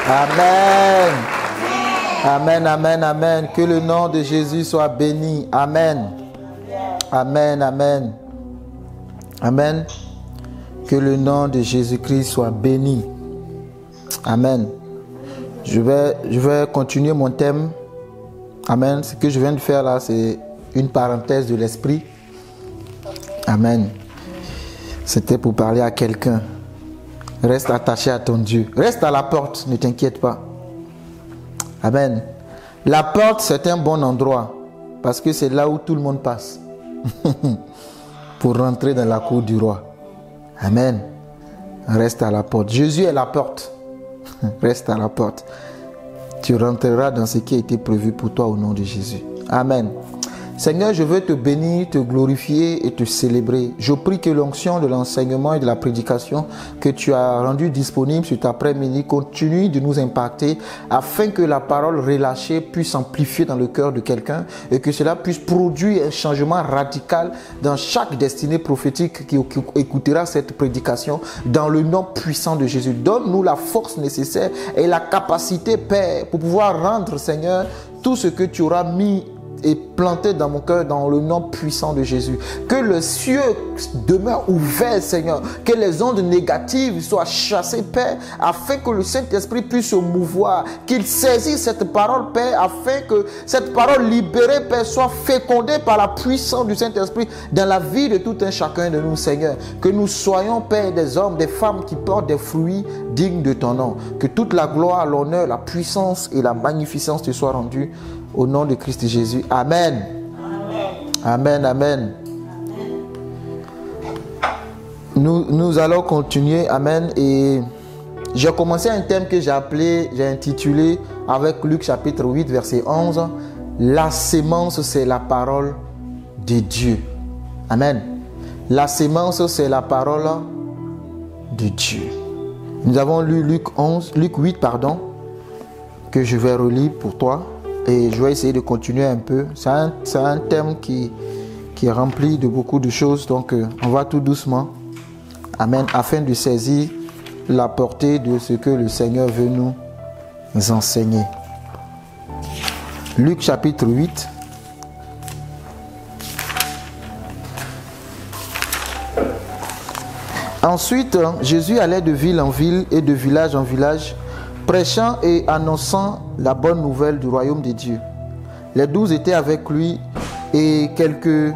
Amen. Amen, amen, amen. Que le nom de Jésus soit béni. Amen. Amen, amen. Amen. Que le nom de Jésus-Christ soit béni. Amen. Je vais continuer mon thème. Amen. Ce que je viens de faire là, c'est une parenthèse de l'esprit. Amen. C'était pour parler à quelqu'un. Reste attaché à ton Dieu. Reste à la porte, ne t'inquiète pas. Amen. La porte, c'est un bon endroit parce que c'est là où tout le monde passe pour rentrer dans la cour du roi. Amen. Reste à la porte. Jésus est la porte. Reste à la porte. Tu rentreras dans ce qui a été prévu pour toi au nom de Jésus. Amen. Seigneur, je veux te bénir, te glorifier et te célébrer. Je prie que l'onction de l'enseignement et de la prédication que tu as rendu disponible cet après-midi continue de nous impacter afin que la parole relâchée puisse s'amplifier dans le cœur de quelqu'un et que cela puisse produire un changement radical dans chaque destinée prophétique qui écoutera cette prédication dans le nom puissant de Jésus. Donne-nous la force nécessaire et la capacité, Père, pour pouvoir rendre, Seigneur, tout ce que tu auras mis et planté dans mon cœur dans le nom puissant de Jésus. Que le ciel demeure ouvert, Seigneur. Que les ondes négatives soient chassées, Père, afin que le Saint-Esprit puisse se mouvoir. Qu'il saisisse cette parole, Père, afin que cette parole libérée, Père, soit fécondée par la puissance du Saint-Esprit dans la vie de tout un chacun de nous, Seigneur. Que nous soyons, Père, des hommes, des femmes qui portent des fruits dignes de ton nom. Que toute la gloire, l'honneur, la puissance et la magnificence te soient rendues au nom de Christ Jésus. Amen. Amen, amen. Nous allons continuer. Amen. Et j'ai commencé un thème que j'ai intitulé avec Luc chapitre 8, verset 11. La sémence, c'est la parole de Dieu. Amen. La sémence, c'est la parole de Dieu. Nous avons lu Luc 8, que je vais relire pour toi. Et je vais essayer de continuer un peu. C'est un thème qui est rempli de beaucoup de choses. Donc, on va tout doucement. Amen. Afin de saisir la portée de ce que le Seigneur veut nous enseigner. Luc chapitre 8. Ensuite, Jésus allait de ville en ville et de village en village, prêchant et annonçant la bonne nouvelle du royaume de Dieu. Les 12 étaient avec lui et quelques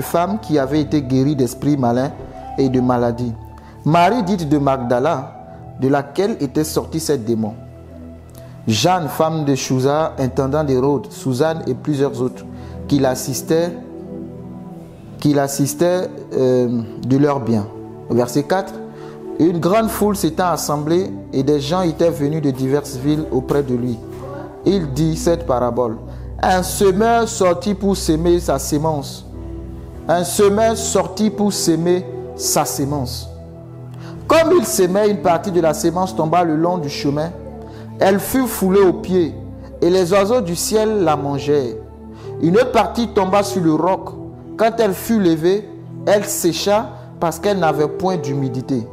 femmes qui avaient été guéries d'esprits malins et de maladies. Marie dite de Magdala, de laquelle était sorti cette démon. Jeanne, femme de Chouza, intendant d'Hérode, Suzanne et plusieurs autres qui l'assistaient de leurs biens. Verset 4. Une grande foule s'étant assemblée et des gens étaient venus de diverses villes auprès de lui. Il dit cette parabole. Un semeur sortit pour s'aimer sa sémence. Un semeur sortit pour s'aimer sa sémence. Comme il s'aimait, une partie de la sémence tomba le long du chemin. Elle fut foulée aux pieds et les oiseaux du ciel la mangèrent. Une autre partie tomba sur le roc. Quand elle fut levée, elle sécha parce qu'elle n'avait point d'humidité.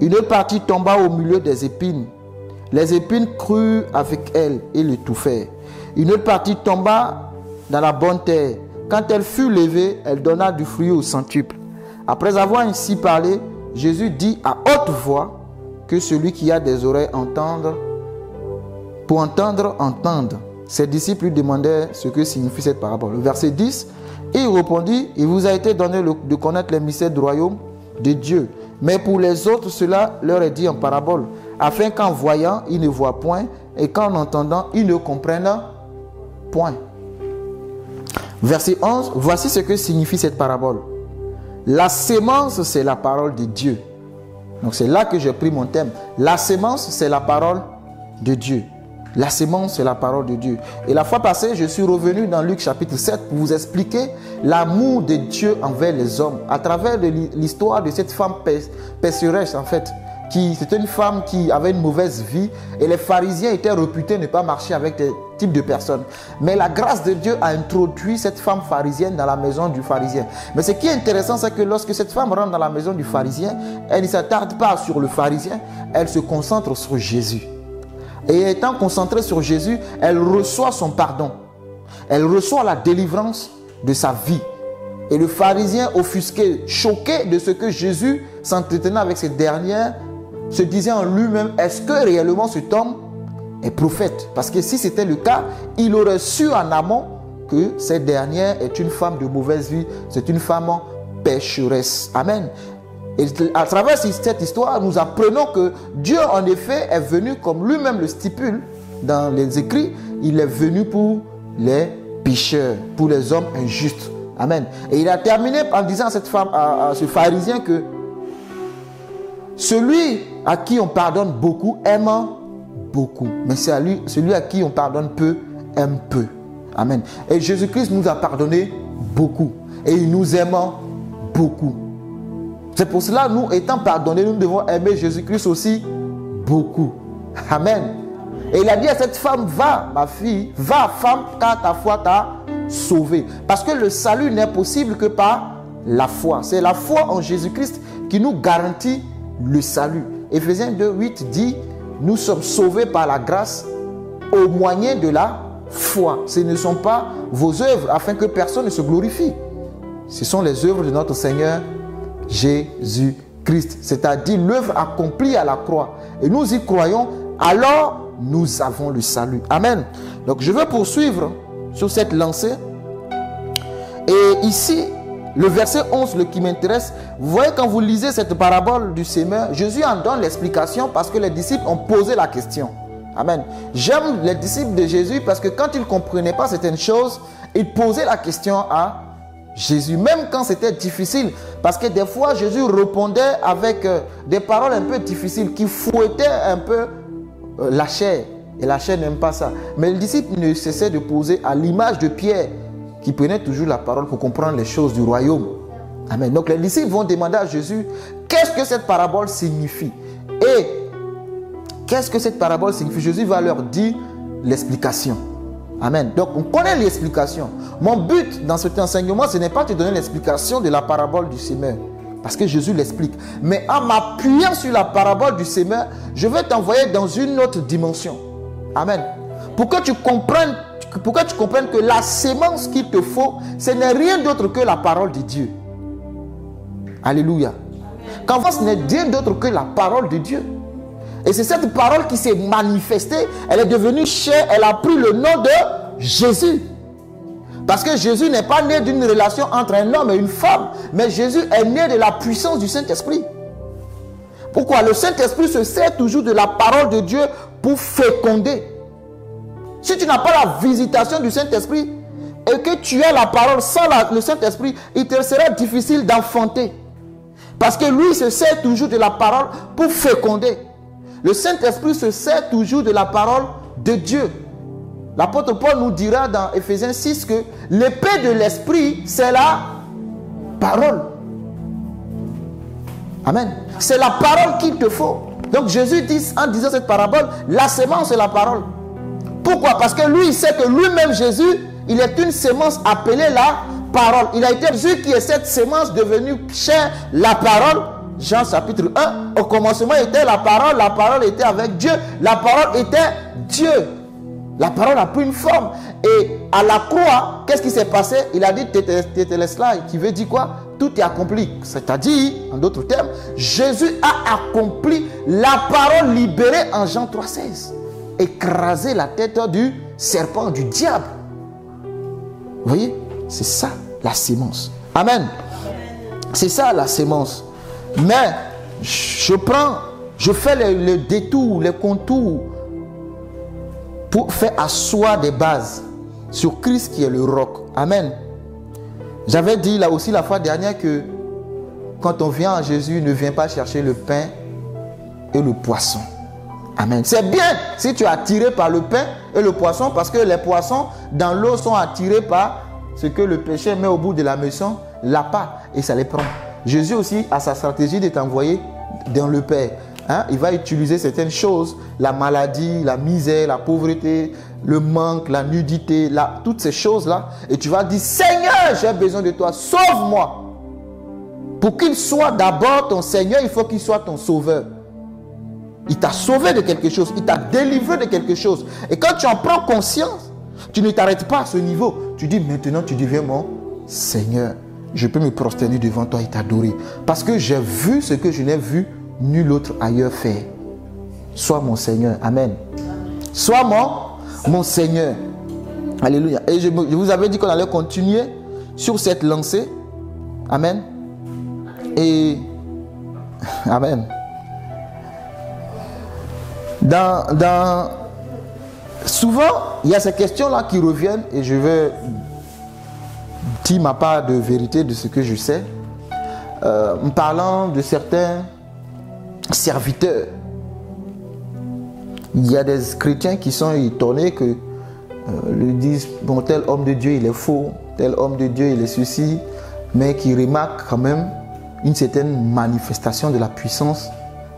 Une autre partie tomba au milieu des épines. Les épines crurent avec elle et l'étouffèrent. Une autre partie tomba dans la bonne terre. Quand elle fut levée, elle donna du fruit au centuple. Après avoir ainsi parlé, Jésus dit à haute voix que celui qui a des oreilles pour entendre, entende. Ses disciples lui demandèrent ce que signifie cette parabole. Verset 10, il répondit, il vous a été donné de connaître les mystères du royaume de Dieu. Mais pour les autres, cela leur est dit en parabole, afin qu'en voyant, ils ne voient point, et qu'en entendant, ils ne comprennent point. Verset 11, voici ce que signifie cette parabole. La sémence, c'est la parole de Dieu. Donc c'est là que j'ai pris mon thème. La sémence, c'est la parole de Dieu. La sémence, c'est la parole de Dieu. Et la fois passée, je suis revenu dans Luc chapitre 7 pour vous expliquer l'amour de Dieu envers les hommes. À travers l'histoire de cette femme pécheresse, en fait. C'était une femme qui avait une mauvaise vie. Et les pharisiens étaient réputés ne pas marcher avec type de personne. Mais la grâce de Dieu a introduit cette femme pharisienne dans la maison du pharisien. Mais ce qui est intéressant, c'est que lorsque cette femme rentre dans la maison du pharisien, elle ne s'attarde pas sur le pharisien, elle se concentre sur Jésus. Et étant concentrée sur Jésus, elle reçoit son pardon. Elle reçoit la délivrance de sa vie. Et le pharisien offusqué, choqué de ce que Jésus s'entretenait avec cette dernière, se disait en lui-même, est-ce que réellement cet homme est prophète? Parce que si c'était le cas, il aurait su en amont que cette dernière est une femme de mauvaise vie, c'est une femme pécheresse. Amen. Et à travers cette histoire, nous apprenons que Dieu en effet est venu, comme lui-même le stipule dans les écrits, il est venu pour les pécheurs, pour les hommes injustes. Amen. Et il a terminé en disant à cette femme, à ce pharisien que celui à qui on pardonne beaucoup aime beaucoup. Mais c'est celui à qui on pardonne peu aime peu. Amen. Et Jésus-Christ nous a pardonné beaucoup. Et il nous aime beaucoup. C'est pour cela, nous étant pardonnés, nous devons aimer Jésus-Christ aussi beaucoup. Amen. Et il a dit à cette femme, va ma fille, va femme, car ta foi t'a sauvé. Parce que le salut n'est possible que par la foi. C'est la foi en Jésus-Christ qui nous garantit le salut. Éphésiens 2:8 dit, nous sommes sauvés par la grâce au moyen de la foi. Ce ne sont pas vos œuvres afin que personne ne se glorifie. Ce sont les œuvres de notre Seigneur Jésus-Christ. C'est-à-dire l'œuvre accomplie à la croix. Et nous y croyons, alors nous avons le salut. Amen. Donc je veux poursuivre sur cette lancée. Et ici, le verset 11, le qui m'intéresse, vous voyez quand vous lisez cette parabole du semeur, Jésus en donne l'explication parce que les disciples ont posé la question. Amen. J'aime les disciples de Jésus parce que quand ils ne comprenaient pas certaines choses, ils posaient la question à Jésus, même quand c'était difficile. Parce que des fois, Jésus répondait avec des paroles un peu difficiles qui fouettaient un peu la chair. Et la chair n'aime pas ça. Mais les disciples ne cessaient de poser à l'image de Pierre, qui prenait toujours la parole pour comprendre les choses du royaume. Amen. Donc les disciples vont demander à Jésus, qu'est-ce que cette parabole signifie? Et qu'est-ce que cette parabole signifie? Jésus va leur dire l'explication. Amen. Donc on connaît l'explication. Mon but dans cet enseignement, ce n'est pas de te donner l'explication de la parabole du semeur. Parce que Jésus l'explique. Mais en m'appuyant sur la parabole du semeur, je vais t'envoyer dans une autre dimension. Amen. Pour que tu comprennes que la sémence qu'il te faut, ce n'est rien d'autre que la parole de Dieu. Alléluia. Qu'en fait, ce n'est rien d'autre que la parole de Dieu. Et c'est cette parole qui s'est manifestée. Elle est devenue chair. Elle a pris le nom de Jésus. Parce que Jésus n'est pas né d'une relation entre un homme et une femme. Mais Jésus est né de la puissance du Saint-Esprit. Pourquoi? Le Saint-Esprit se sert toujours de la parole de Dieu pour féconder. Si tu n'as pas la visitation du Saint-Esprit et que tu as la parole sans le Saint-Esprit, il te sera difficile d'enfanter. Parce que lui se sert toujours de la parole pour féconder. Le Saint-Esprit se sert toujours de la parole de Dieu. L'apôtre Paul nous dira dans Éphésiens 6 que l'épée de l'Esprit, c'est la parole. Amen. C'est la parole qu'il te faut. Donc Jésus dit, en disant cette parabole, la sémence c'est la parole. Pourquoi? Parce que lui, il sait que lui-même, Jésus, il est une sémence appelée la parole. Il a été Jésus qui est cette sémence devenue chair, la parole. Jean chapitre 1, au commencement était la parole était avec Dieu, la parole était Dieu. La parole a pris une forme. Et à la croix, qu'est-ce qui s'est passé? Il a dit Tételestai, qui veut dire quoi? Tout est accompli. C'est-à-dire, en d'autres termes, Jésus a accompli la parole libérée en Jean 3,16. Écraser la tête du serpent, du diable. Vous voyez? C'est ça la sémence. Amen. C'est ça la sémence. Mais je fais le détour, les contours pour faire asseoir des bases sur Christ qui est le roc. Amen. J'avais dit là aussi la fois dernière que quand on vient à Jésus, ne viens pas chercher le pain et le poisson. Amen. C'est bien si tu es attiré par le pain et le poisson, parce que les poissons dans l'eau sont attirés par ce que le péché met au bout de la maison, l'appât, et ça les prend. Jésus aussi a sa stratégie de t'envoyer dans le Père. Hein? Il va utiliser certaines choses, la maladie, la misère, la pauvreté, le manque, la nudité, toutes ces choses-là. Et tu vas dire, Seigneur, j'ai besoin de toi, sauve-moi. Pour qu'il soit d'abord ton Seigneur, il faut qu'il soit ton sauveur. Il t'a sauvé de quelque chose, il t'a délivré de quelque chose. Et quand tu en prends conscience, tu ne t'arrêtes pas à ce niveau. Tu dis, maintenant tu deviens mon Seigneur. Je peux me prosterner devant toi et t'adorer. Parce que j'ai vu ce que je n'ai vu nul autre ailleurs faire. Sois mon Seigneur. Amen. Sois mon Seigneur. Alléluia. Et je vous avais dit qu'on allait continuer sur cette lancée. Amen. Et Amen. Souvent, il y a ces questions-là qui reviennent et je vais dire ma part de vérité de ce que je sais. En parlant de certains serviteurs, il y a des chrétiens qui sont étonnés que lui disent, bon, tel homme de Dieu il est faux, tel homme de Dieu il est ceci, mais qui remarquent quand même une certaine manifestation de la puissance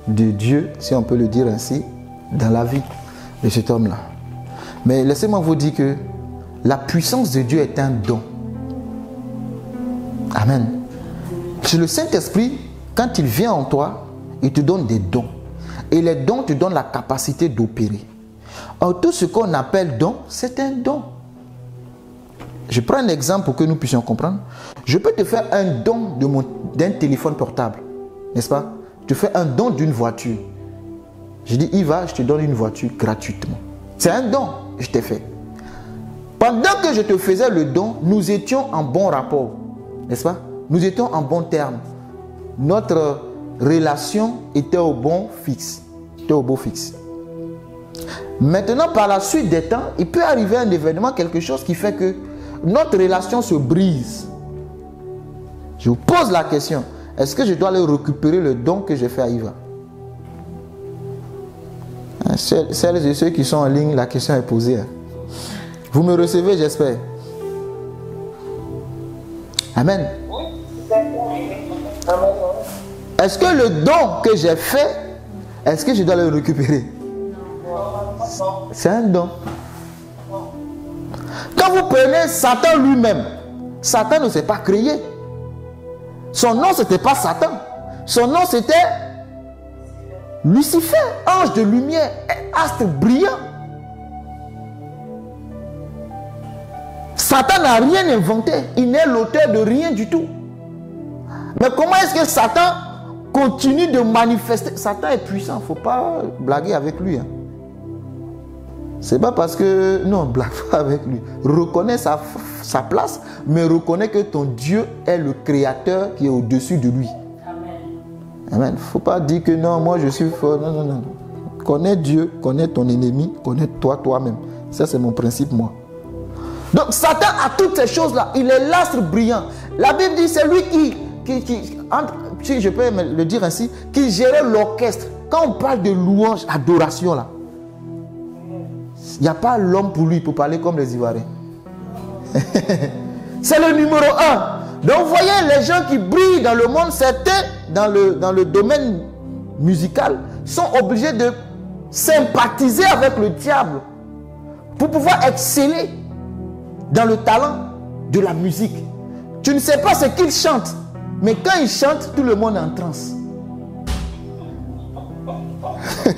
de Dieu, si on peut le dire ainsi, dans la vie de cet homme-là. Mais laissez-moi vous dire que la puissance de Dieu est un don. Amen. C'est le Saint-Esprit, quand il vient en toi, il te donne des dons. Et les dons te donnent la capacité d'opérer. Or, tout ce qu'on appelle don, c'est un don. Je prends un exemple pour que nous puissions comprendre. Je peux te faire un don d'un téléphone portable, n'est-ce pas? Je te fais un don d'une voiture. Je dis, Yves, je te donne une voiture gratuitement. C'est un don que je t'ai fait. Pendant que je te faisais le don, nous étions en bon rapport, n'est-ce pas? Nous étions en bon terme. Notre relation était au bon fixe. Maintenant, par la suite des temps, il peut arriver un événement, quelque chose qui fait que notre relation se brise. Je vous pose la question, est-ce que je dois aller récupérer le don que j'ai fait à Yves? Celles et ceux qui sont en ligne, la question est posée. Vous me recevez, j'espère. Amen. Est-ce que le don que j'ai fait, est-ce que je dois le récupérer? C'est un don. Quand vous prenez Satan lui-même, Satan ne s'est pas créé. Son nom, ce n'était pas Satan. Son nom, c'était Lucifer, ange de lumière, astre brillant. Satan n'a rien inventé. Il n'est l'auteur de rien du tout. Mais comment est-ce que Satan continue de manifester? Satan est puissant, il ne faut pas blaguer avec lui. Hein. C'est pas parce que... Non, blague pas avec lui. Reconnais sa place, mais reconnais que ton Dieu est le créateur qui est au-dessus de lui. Amen. Il ne faut pas dire que non, moi je suis fort. Non, non, non. Connais Dieu, connais ton ennemi, connais toi-même. Ça, c'est mon principe, moi. Donc, Satan a toutes ces choses-là. Il est l'astre brillant. La Bible dit, c'est lui si je peux le dire ainsi, qui gérait l'orchestre. Quand on parle de louange, adoration, là, il n'y a pas l'homme pour lui, pour parler comme les Ivoiriens. C'est le numéro 1. Donc, vous voyez, les gens qui brillent dans le monde, certains, dans le domaine musical, sont obligés de sympathiser avec le diable pour pouvoir exceller dans le talent de la musique. Tu ne sais pas ce qu'ils chantent, mais quand ils chantent, tout le monde est en transe.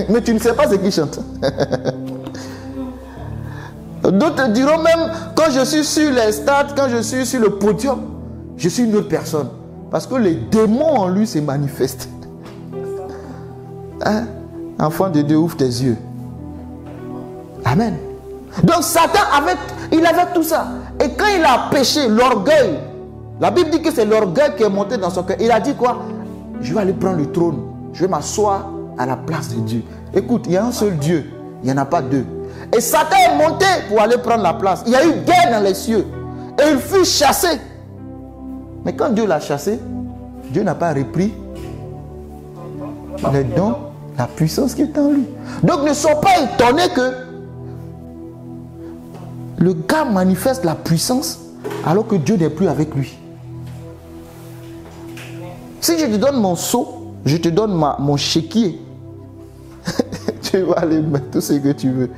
Mais tu ne sais pas ce qu'ils chantent. D'autres diront même, quand je suis sur les stades, quand je suis sur le podium, je suis une autre personne. Parce que les démons en lui se manifestent. Hein? Enfant de Dieu, ouvre tes yeux. Amen. Donc Satan il avait tout ça. Et quand il a péché, l'orgueil, la Bible dit que c'est l'orgueil qui est monté dans son cœur. Il a dit quoi? Je vais aller prendre le trône. Je vais m'asseoir à la place de Dieu. Écoute, il y a un seul Dieu. Il n'y en a pas deux. Et Satan est monté pour aller prendre la place. Il y a eu guerre dans les cieux. Et il fut chassé. Mais quand Dieu l'a chassé, Dieu n'a pas repris les dons, la puissance qui est en lui. Donc ne sois pas étonné que le gars manifeste la puissance alors que Dieu n'est plus avec lui. Si je te donne mon seau, je te donne mon chéquier, tu vas aller mettre tout ce que tu veux.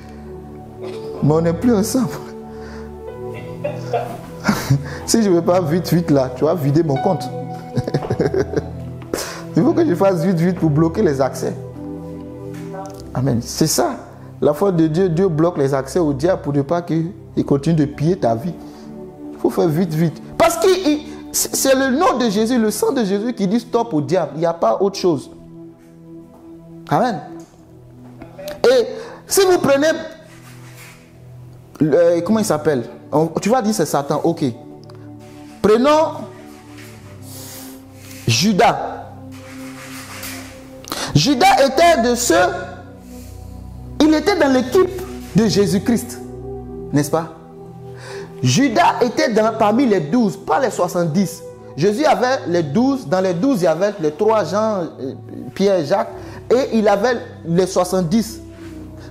Mais on n'est plus ensemble. Si je ne veux pas vite là, tu vas vider mon compte. Il faut que je fasse vite pour bloquer les accès. Amen. C'est ça. La foi de Dieu, Dieu bloque les accès au diable pour ne pas qu'il continue de piller ta vie. Il faut faire vite. Parce que c'est le nom de Jésus, le sang de Jésus qui dit stop au diable. Il n'y a pas autre chose. Amen. Et si vous prenez... comment il s'appelle? Tu vas dire c'est Satan. Ok. Prenons Judas. Judas était de ceux... Il était dans l'équipe de Jésus-Christ. N'est-ce pas? Judas était parmi les 12, pas les 70. Jésus avait les 12. Dans les 12, il y avait les 3 Jean, Pierre, Jacques. Et il avait les 70.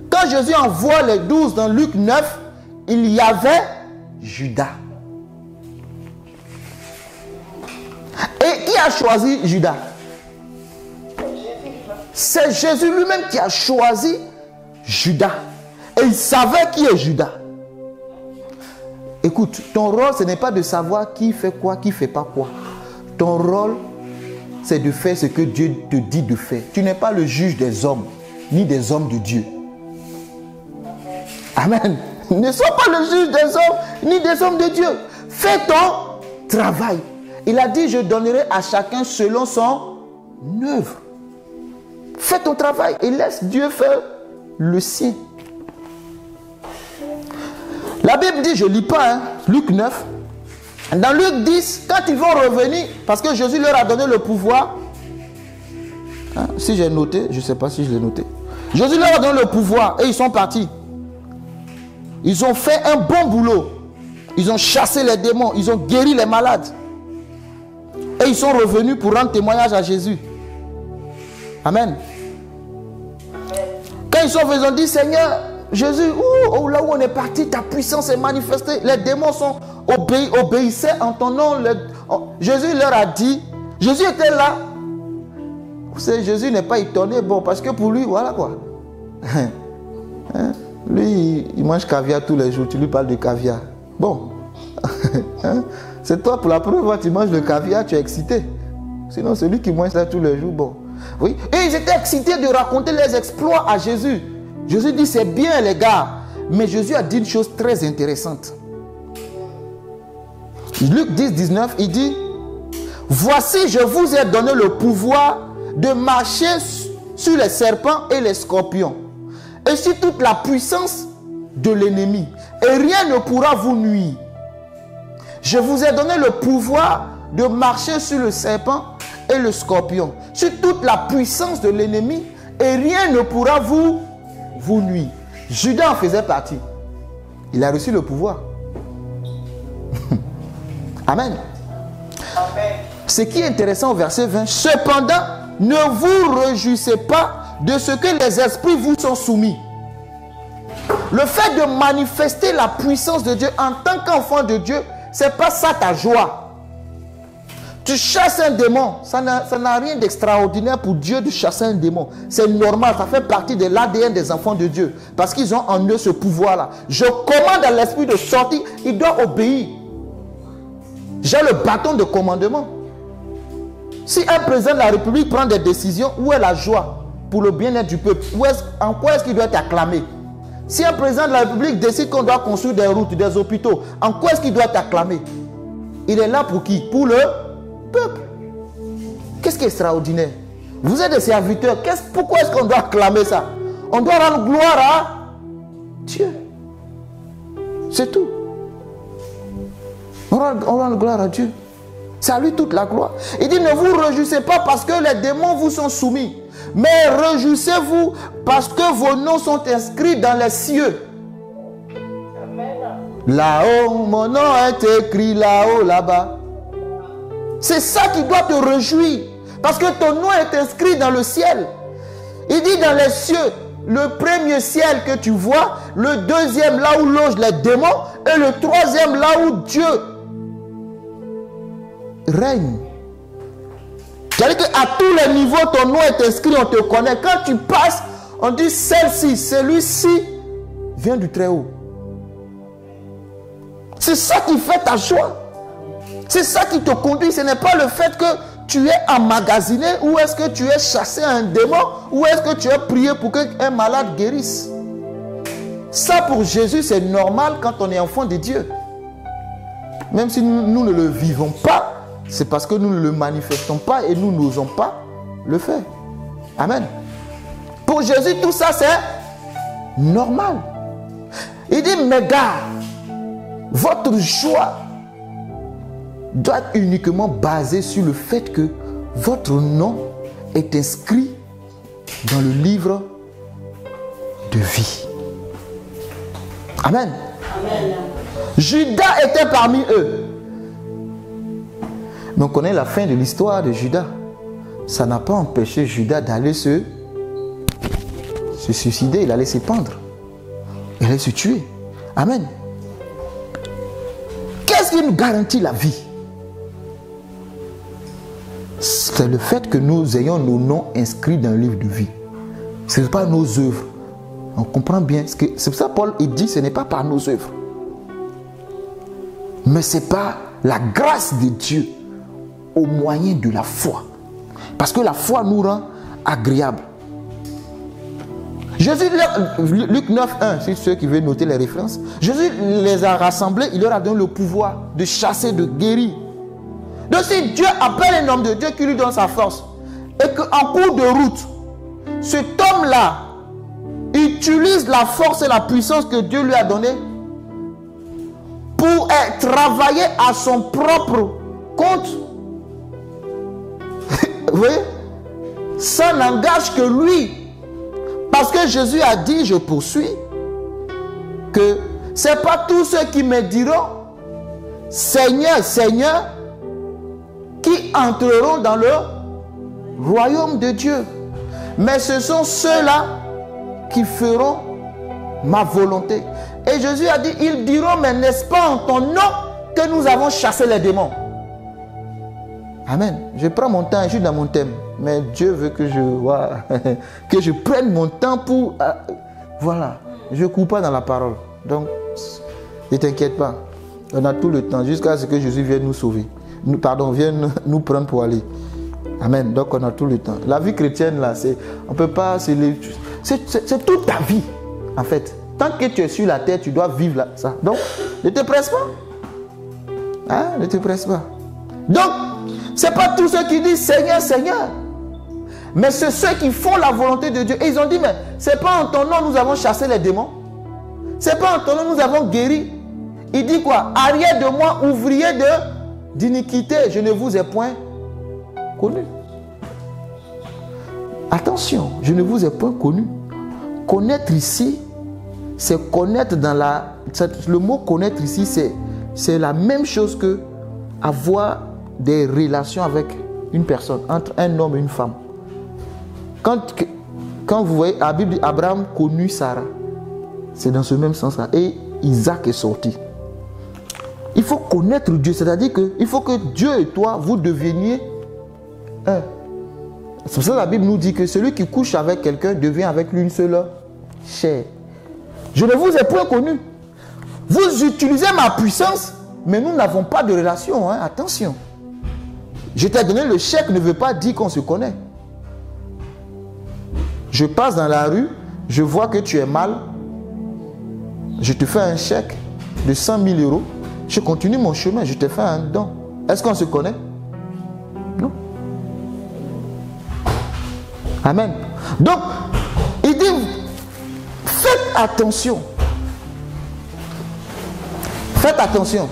Quand Jésus envoie les 12 dans Luc 9, il y avait Judas. Et qui a choisi Judas? C'est Jésus lui-même qui a choisi Judas. Et il savait qui est Judas. Écoute, ton rôle, ce n'est pas de savoir qui fait quoi, qui ne fait pas quoi. Ton rôle, c'est de faire ce que Dieu te dit de faire. Tu n'es pas le juge des hommes, ni des hommes de Dieu. Amen. Ne sois pas le juge des hommes, ni des hommes de Dieu. Fais ton travail. Il a dit, je donnerai à chacun selon son œuvre. Fais ton travail et laisse Dieu faire le sien. La Bible dit, je ne lis pas, hein, Luc 9. Dans Luc 10, quand ils vont revenir, parce que Jésus leur a donné le pouvoir. Hein, si j'ai noté, je ne sais pas si je l'ai noté. Jésus leur a donné le pouvoir et ils sont partis. Ils ont fait un bon boulot. Ils ont chassé les démons, ils ont guéri les malades. Et ils sont revenus pour rendre témoignage à Jésus. Amen. Quand ils sont venus, ils ont dit, Seigneur, Jésus, là où on est parti, ta puissance est manifestée. Les démons sont obéissaient en ton nom. Jésus leur a dit, Jésus était là. Vous savez, Jésus n'est pas étonné, bon, parce que pour lui, voilà quoi. Hein? Lui, il mange caviar tous les jours, tu lui parles de caviar. Bon, hein? C'est toi, pour la première fois, tu manges le caviar, tu es excité. Sinon, celui qui mange ça tous les jours, bon. Oui. Et ils étaient excités de raconter les exploits à Jésus. Jésus dit, c'est bien les gars. Mais Jésus a dit une chose très intéressante. Luc 10, 19, il dit, voici, je vous ai donné le pouvoir de marcher sur les serpents et les scorpions, et sur toute la puissance de l'ennemi, et rien ne pourra vous nuire. Je vous ai donné le pouvoir de marcher sur le serpent et le scorpion, sur toute la puissance de l'ennemi, et rien ne pourra vous nuire. Judas en faisait partie. Il a reçu le pouvoir. Amen. Amen. Ce qui est intéressant au verset 20, cependant, ne vous réjouissez pas de ce que les esprits vous sont soumis. Le fait de manifester la puissance de Dieu en tant qu'enfant de Dieu, c'est pas ça ta joie. Tu chasses un démon, ça n'a rien d'extraordinaire pour Dieu de chasser un démon. C'est normal, ça fait partie de l'ADN des enfants de Dieu. Parce qu'ils ont en eux ce pouvoir-là. Je commande à l'esprit de sortir, il doit obéir. J'ai le bâton de commandement. Si un président de la République prend des décisions, où est la joie pour le bien-être du peuple? En quoi est-ce qu'il doit être acclamé? Si un président de la République décide qu'on doit construire des routes, des hôpitaux, en quoi est-ce qu'il doit être acclamé? Il est là pour qui? Pour le peuple. Qu'est-ce qui est extraordinaire? Vous êtes des serviteurs. Pourquoi est-ce qu'on doit acclamer ça? On doit rendre gloire à Dieu. C'est tout. On rend gloire à Dieu. C'est à lui toute la gloire. Il dit, ne vous réjouissez pas parce que les démons vous sont soumis, mais réjouissez-vous parce que vos noms sont inscrits dans les cieux. Là-haut, mon nom est écrit là-haut, là-bas. C'est ça qui doit te réjouir. Parce que ton nom est inscrit dans le ciel. Il dit dans les cieux, le premier ciel que tu vois, le deuxième là où logent les démons, et le troisième là où Dieu règne. C'est-à-dire qu'à tous les niveaux, ton nom est inscrit, on te connaît. Quand tu passes, On dit celle-ci, celui-ci vient du Très-Haut. C'est ça qui fait ta joie. C'est ça qui te conduit. Ce n'est pas le fait que tu es emmagasiné ou est-ce que tu es chassé un démon ou est-ce que tu as prié pour qu'un malade guérisse. Ça pour Jésus c'est normal quand on est enfant de Dieu. Même si nous ne le vivons pas, c'est parce que nous ne le manifestons pas et nous n'osons pas le faire. Amen. Pour Jésus tout ça c'est normal. Il dit mes gars, votre joie doit être uniquement basée sur le fait que votre nom est inscrit dans le livre de vie. Amen. Amen. Judas était parmi eux. Mais on connaît la fin de l'histoire de Judas. Ça n'a pas empêché Judas d'aller se suicider. Il allait se pendre. Il allait se tuer. Amen. Qu'est-ce qui nous garantit la vie? C'est le fait que nous ayons nos noms inscrits dans le livre de vie. Ce n'est pas nos œuvres. On comprend bien. C'est pour ça que Paul il dit ce n'est pas par nos œuvres. Mais c'est par la grâce de Dieu au moyen de la foi. Parce que la foi nous rend agréables. Jésus, Luc 9:1, c'est ceux qui veulent noter les références. Jésus les a rassemblés, il leur a donné le pouvoir de chasser, de guérir. Donc si Dieu appelle un homme de Dieu qui lui donne sa force, et qu'en cours de route, cet homme-là utilise la force et la puissance que Dieu lui a donnée pour travailler à son propre compte, vous voyez, ça n'engage que lui. Parce que Jésus a dit, je poursuis, que ce n'est pas tous ceux qui me diront Seigneur, Seigneur, qui entreront dans le royaume de Dieu. Mais ce sont ceux-là qui feront ma volonté. Et Jésus a dit, ils diront, mais n'est-ce pas en ton nom que nous avons chassé les démons? Amen. Je prends mon temps, je suis dans mon thème. Mais Dieu veut que que je prenne mon temps pour... voilà. Je ne cours pas dans la parole. Donc, ne t'inquiète pas. On a tout le temps jusqu'à ce que Jésus vienne nous sauver. Vienne nous prendre pour aller. Amen. Donc, on a tout le temps. La vie chrétienne, là, on ne peut pas... C'est toute ta vie, en fait. Tant que tu es sur la terre, tu dois vivre là, ça. Donc, ne te presse pas. Hein? Ne te presse pas. Donc, ce n'est pas tous ceux qui disent Seigneur, Seigneur. Mais c'est ceux qui font la volonté de Dieu. Et ils ont dit, mais ce n'est pas en ton nom nous avons chassé les démons. Ce n'est pas en ton nom nous avons guéri. Il dit quoi? Arrière de moi, ouvrier d'iniquité, je ne vous ai point connu. Attention, je ne vous ai point connu. Connaître ici, c'est connaître dans la... Le mot connaître ici, c'est la même chose que avoir des relations avec une personne, entre un homme et une femme. Quand vous voyez, la Bible dit Abraham connut Sarah. C'est dans ce même sens-là. Et Isaac est sorti. Il faut connaître Dieu. C'est-à-dire qu'il faut que Dieu et toi, vous deveniez un. C'est pour ça que la Bible nous dit que celui qui couche avec quelqu'un devient avec lui une seule chair. Je ne vous ai point connu. Vous utilisez ma puissance, mais nous n'avons pas de relation. Hein? Attention. Je t'ai donné le chèque ne veut pas dire qu'on se connaît. Je passe dans la rue, je vois que tu es mal, je te fais un chèque de 100 000 euros, je continue mon chemin, je te fais un don. Est-ce qu'on se connaît? Non. Amen. Donc, il dit, faites attention. Faites attention.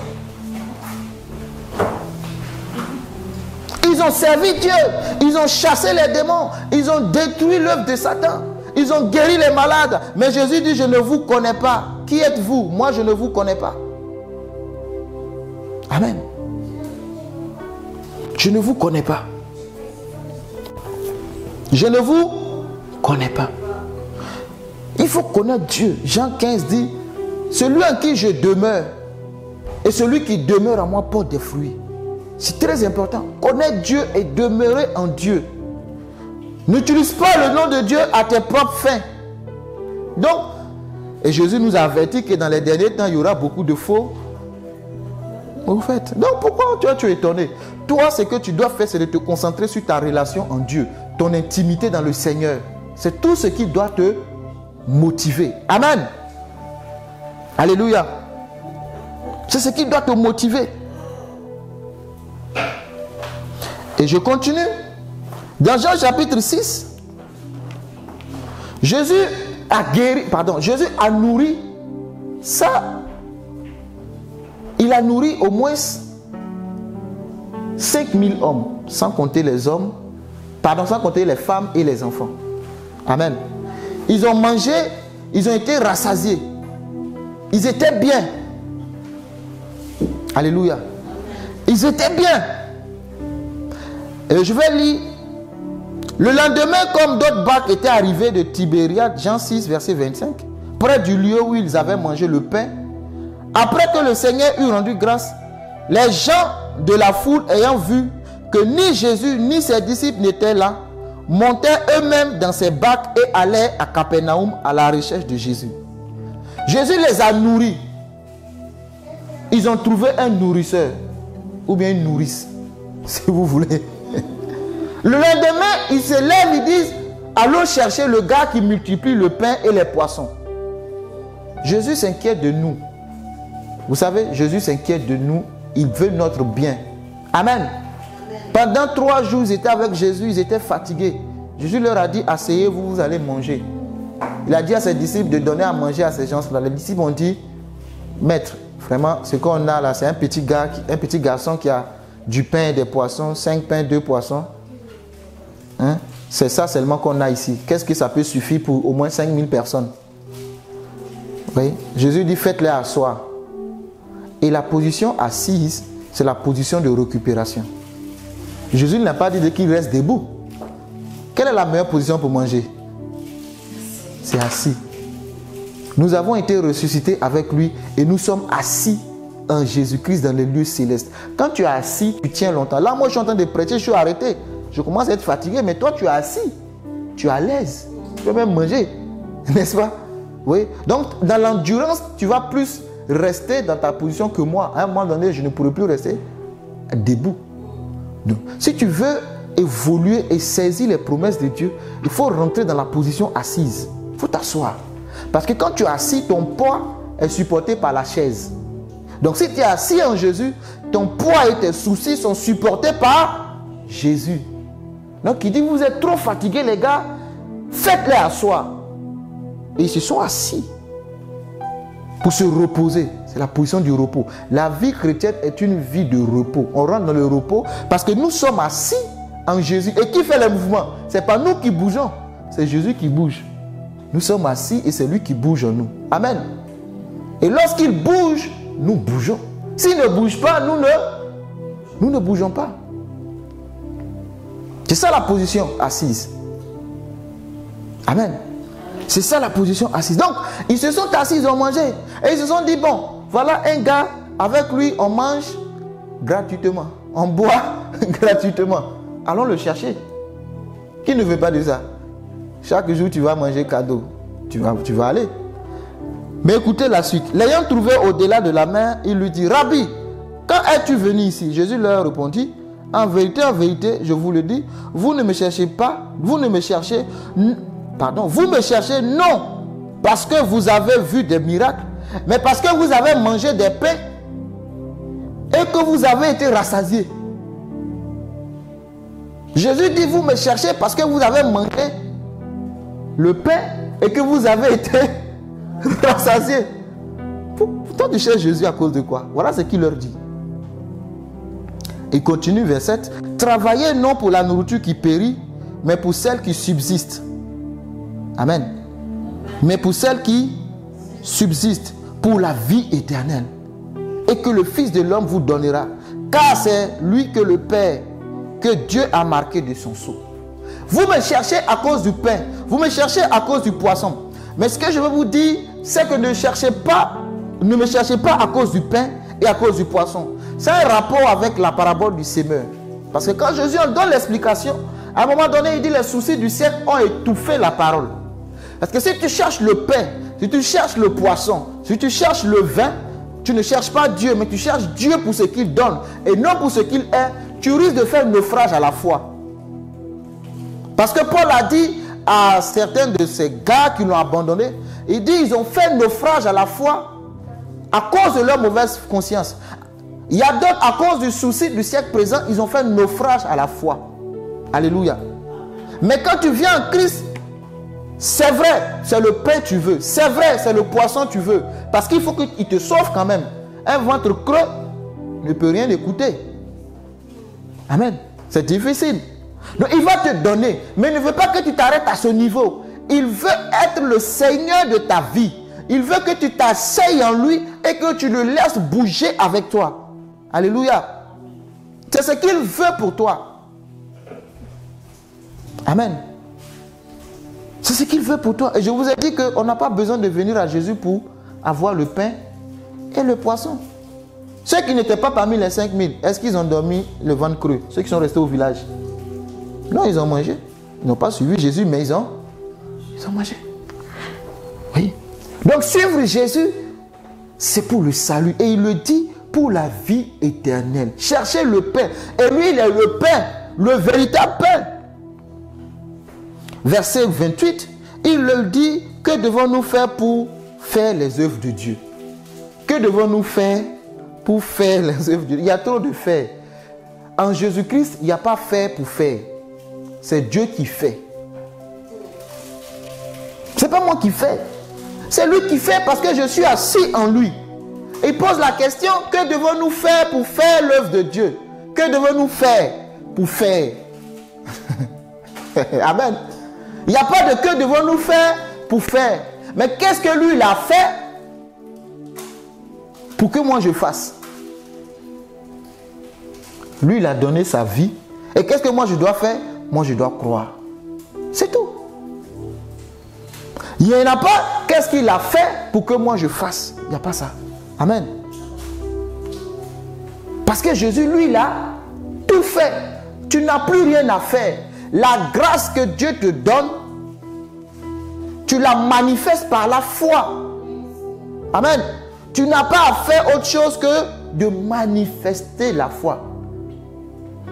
Ils ont servi Dieu, ils ont chassé les démons, ils ont détruit l'œuvre de Satan, ils ont guéri les malades. Mais Jésus dit, je ne vous connais pas. Qui êtes-vous? Moi, je ne vous connais pas. Amen. Je ne vous connais pas. Je ne vous connais pas. Il faut connaître Dieu. Jean 15 dit, celui en qui je demeure et celui qui demeure en moi porte des fruits. C'est très important. Connaître Dieu et demeurer en Dieu. N'utilise pas le nom de Dieu à tes propres fins. Donc, et Jésus nous a averti que dans les derniers temps, il y aura beaucoup de faux prophètes. Donc, pourquoi tu es étonné? Toi, ce que tu dois faire, c'est de te concentrer sur ta relation en Dieu, ton intimité dans le Seigneur. C'est tout ce qui doit te motiver. Amen. Alléluia. C'est ce qui doit te motiver. Et je continue. Dans Jean chapitre 6, Jésus a nourri ça. Il a nourri au moins 5000 hommes, sans compter les hommes, sans compter les femmes et les enfants. Amen. Ils ont mangé, ils ont été rassasiés. Ils étaient bien. Alléluia. Ils étaient bien. Et je vais lire. Le lendemain, comme d'autres barques étaient arrivées de Tibériade, Jean 6, verset 25, près du lieu où ils avaient mangé le pain, après que le Seigneur eut rendu grâce, les gens de la foule ayant vu que ni Jésus ni ses disciples n'étaient là, montèrent eux-mêmes dans ces barques et allaient à Capernaum à la recherche de Jésus. Jésus les a nourris. Ils ont trouvé un nourrisseur ou bien une nourrice, si vous voulez. Le lendemain, ils se lèvent, ils disent, allons chercher le gars qui multiplie le pain et les poissons. Jésus s'inquiète de nous. Vous savez, Jésus s'inquiète de nous. Il veut notre bien. Amen. Pendant 3 jours, ils étaient avec Jésus, ils étaient fatigués. Jésus leur a dit, asseyez-vous, vous allez manger. Il a dit à ses disciples de donner à manger à ces gens-là. Les disciples ont dit, maître, vraiment, ce qu'on a là, c'est un petit garçon qui a du pain et des poissons, 5 pains, 2 poissons. Hein? C'est ça seulement qu'on a ici. Qu'est-ce que ça peut suffire pour au moins 5000 personnes? Oui? Jésus dit, faites-les asseoir. Et la position assise, c'est la position de récupération. Jésus n'a pas dit qu'il reste debout. Quelle est la meilleure position pour manger? C'est assis. Nous avons été ressuscités avec lui et nous sommes assis en Jésus-Christ dans les lieux célestes. Quand tu es assis, tu tiens longtemps. Là, moi, je suis en train de prêcher, je suis arrêté. Je commence à être fatigué, mais toi, tu es assis. Tu es à l'aise. Tu peux même manger. N'est-ce pas? Oui. Donc, dans l'endurance, tu vas plus rester dans ta position que moi. À un moment donné, je ne pourrai plus rester debout. Donc, si tu veux évoluer et saisir les promesses de Dieu, il faut rentrer dans la position assise. Il faut t'asseoir. Parce que quand tu es assis, ton poids est supporté par la chaise. Donc, si tu es assis en Jésus, ton poids et tes soucis sont supportés par Jésus. Donc, il dit, vous êtes trop fatigués, les gars, faites-les asseoir. Et ils se sont assis pour se reposer. C'est la position du repos. La vie chrétienne est une vie de repos. On rentre dans le repos parce que nous sommes assis en Jésus. Et qui fait les mouvements? Ce n'est pas nous qui bougeons, c'est Jésus qui bouge. Nous sommes assis et c'est lui qui bouge en nous. Amen. Et lorsqu'il bouge, nous bougeons. S'il ne bouge pas, nous ne bougeons pas. C'est ça la position assise. Amen. C'est ça la position assise. Donc, ils se sont assis, ils ont mangé. Et ils se sont dit, bon, voilà un gars, avec lui, on mange gratuitement. On boit gratuitement. Allons le chercher. Qui ne veut pas de ça? Chaque jour, tu vas manger cadeau. Tu vas aller. Mais écoutez la suite. L'ayant trouvé au-delà de la mer, il lui dit, Rabbi, quand es-tu venu ici? Jésus leur répondit, en vérité, je vous le dis, vous me cherchez non parce que vous avez vu des miracles, mais parce que vous avez mangé des pains et que vous avez été rassasiés. Jésus dit, vous me cherchez parce que vous avez mangé le pain et que vous avez été rassasiés. Pourtant tu cherches Jésus à cause de quoi? Voilà ce qu'il leur dit. Il continue, verset 7. Travaillez non pour la nourriture qui périt, mais pour celle qui subsiste. Amen. Mais pour celle qui subsiste, pour la vie éternelle. Et que le Fils de l'homme vous donnera. Car c'est lui que le Père, que Dieu a marqué de son sceau. Vous me cherchez à cause du pain. Vous me cherchez à cause du poisson. Mais ce que je veux vous dire, c'est que ne me cherchez pas à cause du pain et à cause du poisson. C'est un rapport avec la parabole du semeur. Parce que quand Jésus en donne l'explication, à un moment donné, il dit les soucis du ciel ont étouffé la parole. Parce que si tu cherches le pain, si tu cherches le poisson, si tu cherches le vin, tu ne cherches pas Dieu, mais tu cherches Dieu pour ce qu'il donne et non pour ce qu'il est, tu risques de faire naufrage à la foi. Parce que Paul a dit à certains de ces gars qui l'ont abandonné, il dit ils ont fait naufrage à la foi à cause de leur mauvaise conscience. Il y a d'autres, à cause du souci du siècle présent, ils ont fait naufrage à la foi. Alléluia. Mais quand tu viens en Christ, c'est vrai, c'est le pain que tu veux. C'est vrai, c'est le poisson que tu veux. Parce qu'il faut qu'il te sauve quand même. Un ventre creux ne peut rien écouter. Amen. C'est difficile. Donc il va te donner. Mais il ne veut pas que tu t'arrêtes à ce niveau. Il veut être le Seigneur de ta vie. Il veut que tu t'asseyes en lui et que tu le laisses bouger avec toi. Alléluia. C'est ce qu'il veut pour toi. Amen. C'est ce qu'il veut pour toi. Et je vous ai dit qu'on n'a pas besoin de venir à Jésus pour avoir le pain et le poisson. Ceux qui n'étaient pas parmi les 5000, est-ce qu'ils ont dormi le ventre creux? Ceux qui sont restés au village? Non, ils ont mangé. Ils n'ont pas suivi Jésus, mais ils ont mangé. Oui. Donc suivre Jésus, c'est pour le salut. Et il le dit pour la vie éternelle. Cherchez le pain. Et lui, il est le pain, le véritable pain. Verset 28, il leur dit, que devons-nous faire pour faire les œuvres de Dieu? Que devons-nous faire pour faire les œuvres de Dieu? Il y a trop de faire. En Jésus-Christ, il n'y a pas faire pour faire. C'est Dieu qui fait. Ce n'est pas moi qui fais. C'est lui qui fait parce que je suis assis en lui. Il pose la question, que devons-nous faire pour faire l'œuvre de Dieu? Que devons-nous faire pour faire? Amen. Il n'y a pas de que devons-nous faire pour faire. Mais qu'est-ce que lui, il a fait pour que moi je fasse? Lui, il a donné sa vie. Et qu'est-ce que moi je dois faire? Moi, je dois croire. C'est tout. Il n'y en a pas, qu'est-ce qu'il a fait pour que moi je fasse? Il n'y a pas ça. Amen. Parce que Jésus, lui, il a tout fait. Tu n'as plus rien à faire. La grâce que Dieu te donne, tu la manifestes par la foi. Amen. Tu n'as pas à faire autre chose que de manifester la foi.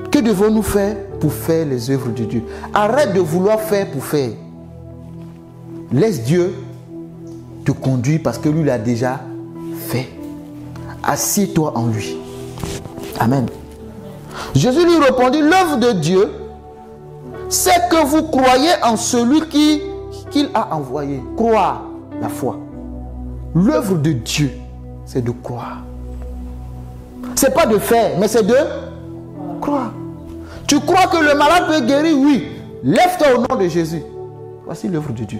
Que devons-nous faire pour faire les œuvres de Dieu? Arrête de vouloir faire pour faire. Laisse Dieu te conduire parce que lui l'a déjà fait. Assieds-toi en lui. Amen. Jésus lui répondit, l'œuvre de Dieu, c'est que vous croyez en celui qu'il a envoyé. Croire, la foi. L'œuvre de Dieu, c'est de croire. C'est pas de faire, mais c'est de croire. Tu crois que le malade peut guérir? Oui. Lève-toi au nom de Jésus. Voici l'œuvre de Dieu.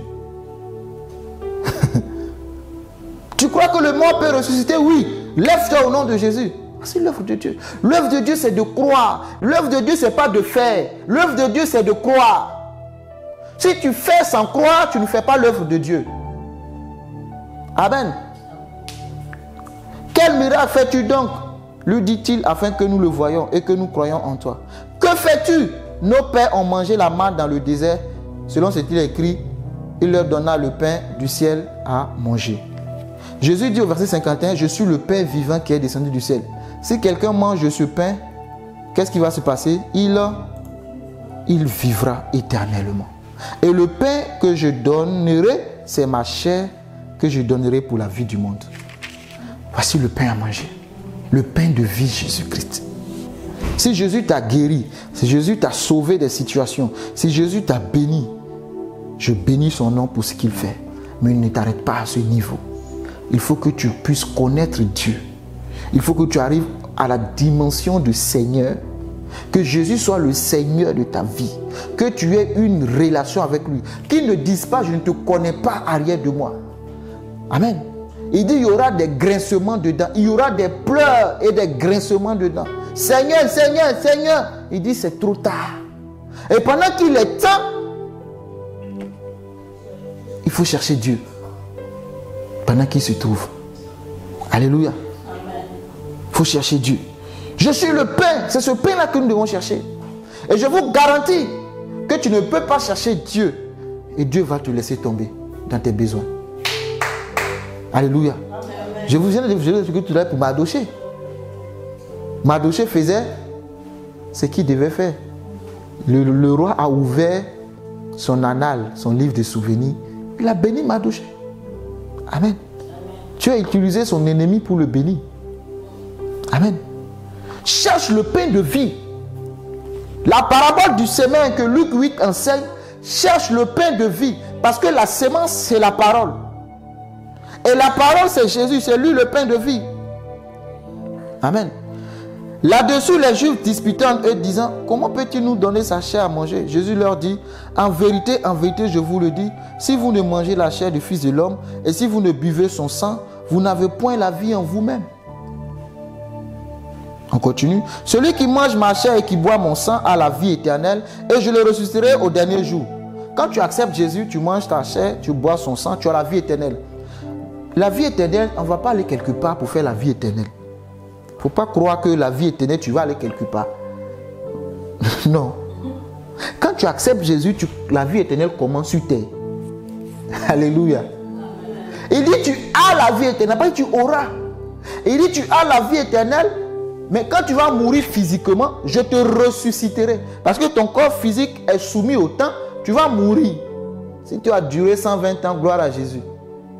Tu crois que le mort peut ressusciter? Oui. Lève-toi au nom de Jésus. Voici l'œuvre de Dieu. L'œuvre de Dieu, c'est de croire. L'œuvre de Dieu, c'est pas de faire. L'œuvre de Dieu, c'est de croire. Si tu fais sans croire, tu ne fais pas l'œuvre de Dieu. Amen. Quel miracle fais-tu donc? Lui dit-il, afin que nous le voyions et que nous croyons en toi. Que fais-tu? Nos pères ont mangé la manne dans le désert. Selon ce qu'il est écrit, il leur donna le pain du ciel à manger. Jésus dit au verset 51, je suis le pain vivant qui est descendu du ciel. Si quelqu'un mange ce pain, qu'est-ce qui va se passer? Il vivra éternellement. Et le pain que je donnerai, c'est ma chair que je donnerai pour la vie du monde. Voici le pain à manger. Le pain de vie, Jésus-Christ. Si Jésus t'a guéri, si Jésus t'a sauvé des situations, si Jésus t'a béni, je bénis son nom pour ce qu'il fait. Mais il ne t'arrête pas à ce niveau. Il faut que tu puisses connaître Dieu. Il faut que tu arrives à la dimension de Seigneur. Que Jésus soit le Seigneur de ta vie. Que tu aies une relation avec lui. Qu'il ne dise pas, je ne te connais pas arrière de moi. Amen. Il dit, il y aura des grincements dedans. Il y aura des pleurs et des grincements dedans. Seigneur, Seigneur, Seigneur. Il dit, c'est trop tard. Et pendant qu'il est temps, il faut chercher Dieu. Pendant qu'il se trouve. Alléluia. Il faut chercher Dieu. Je suis le pain. C'est ce pain-là que nous devons chercher. Et je vous garantis que tu ne peux pas chercher Dieu. Et Dieu va te laisser tomber. dans tes besoins. Alléluia. Amen. Je vous ai expliqué tout à l'heure pour Mardochée. Mardochée faisait ce qu'il devait faire. Le roi a ouvert son annale, son livre de souvenirs. Il a béni Mardochée. Amen. Tu as utilisé son ennemi pour le bénir. Amen. Cherche le pain de vie. La parabole du sémin que Luc 8 enseigne, cherche le pain de vie. Parce que la sémence, c'est la parole. Et la parole, c'est Jésus, c'est lui le pain de vie. Amen. Là-dessus, les Juifs disputaient entre eux, disant, comment peut-il nous donner sa chair à manger? Jésus leur dit, en vérité, je vous le dis, si vous ne mangez la chair du Fils de l'homme, et si vous ne buvez son sang, vous n'avez point la vie en vous-même. On continue. Celui qui mange ma chair et qui boit mon sang a la vie éternelle, et je le ressusciterai au dernier jour. Quand tu acceptes Jésus, tu manges ta chair, tu bois son sang, tu as la vie éternelle. La vie éternelle, on ne va pas aller quelque part pour faire la vie éternelle. Il ne faut pas croire que la vie éternelle, tu vas aller quelque part. Non. Quand tu acceptes Jésus, la vie éternelle commence sur terre. Alléluia. Il dit tu as la vie éternelle, pas tu auras. Il dit tu as la vie éternelle, mais quand tu vas mourir physiquement, je te ressusciterai. Parce que ton corps physique est soumis au temps, tu vas mourir. Si tu as duré 120 ans, gloire à Jésus.